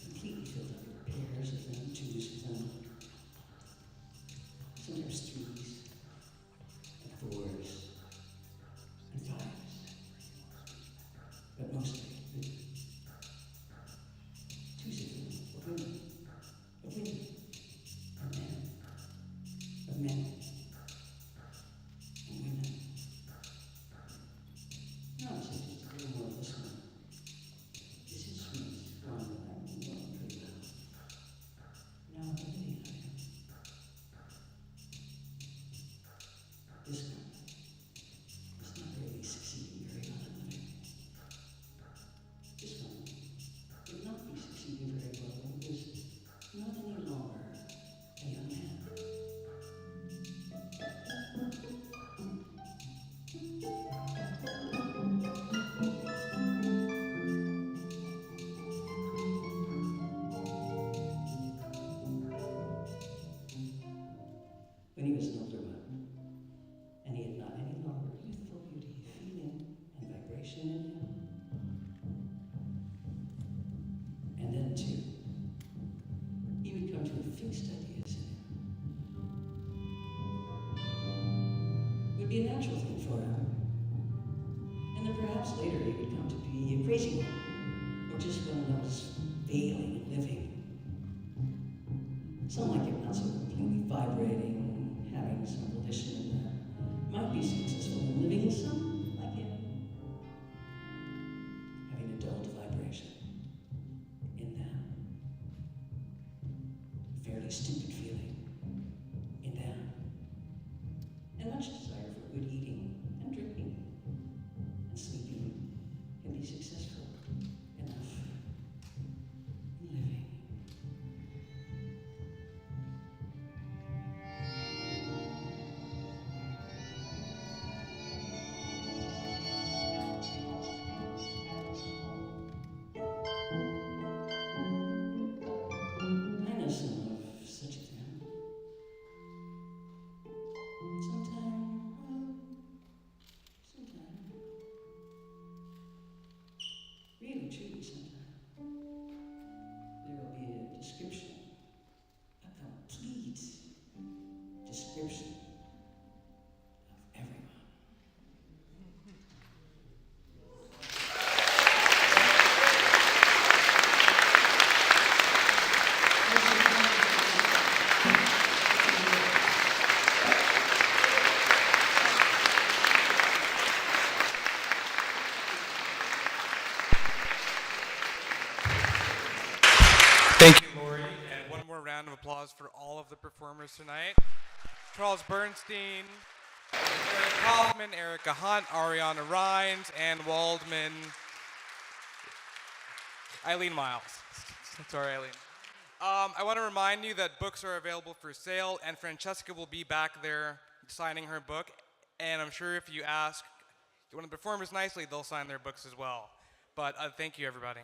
completely filled up with pairs of them, twos of them, sometimes threes, and fours, and fives, but mostly twos of them, of women, of men, and women. No, it's just a little more of this one. This is sweet, one that I'm knowing pretty well. Now I'm living on it. This one is not really succeeding very well in living. This one would not be succeeding very well when he was not any longer a young man. When he was an older one, and he had not any longer youthful beauty, feeling, and vibration in him. And then, too, he would come to have fixed ideas in him. It would be a natural thing for him. And then perhaps later he would come to be a crazy one, or just one that was failing and living. Some like him not so completely vibrating, having some volition in them, might be successful in living, and some like him, having a dulled vibration in them, fairly stupid feeling in them, and much desire for good eating and drinking and sleeping can be successful enough in living. I know some of such a them. Sometime. Really, truly, sometime. There will be a description, a complete description of everyone. Thank you, Laurie. And one more round of applause for all of the performers tonight. Charles Bernstein, Eric Kaufman, Erica Hunt, Ariana Reines, Ann Waldman, Eileen Myles. Sorry, Eileen. I want to remind you that books are available for sale, and Francesca will be back there signing her book. And I'm sure if you ask one of the performers nicely, they'll sign their books as well. But thank you, everybody.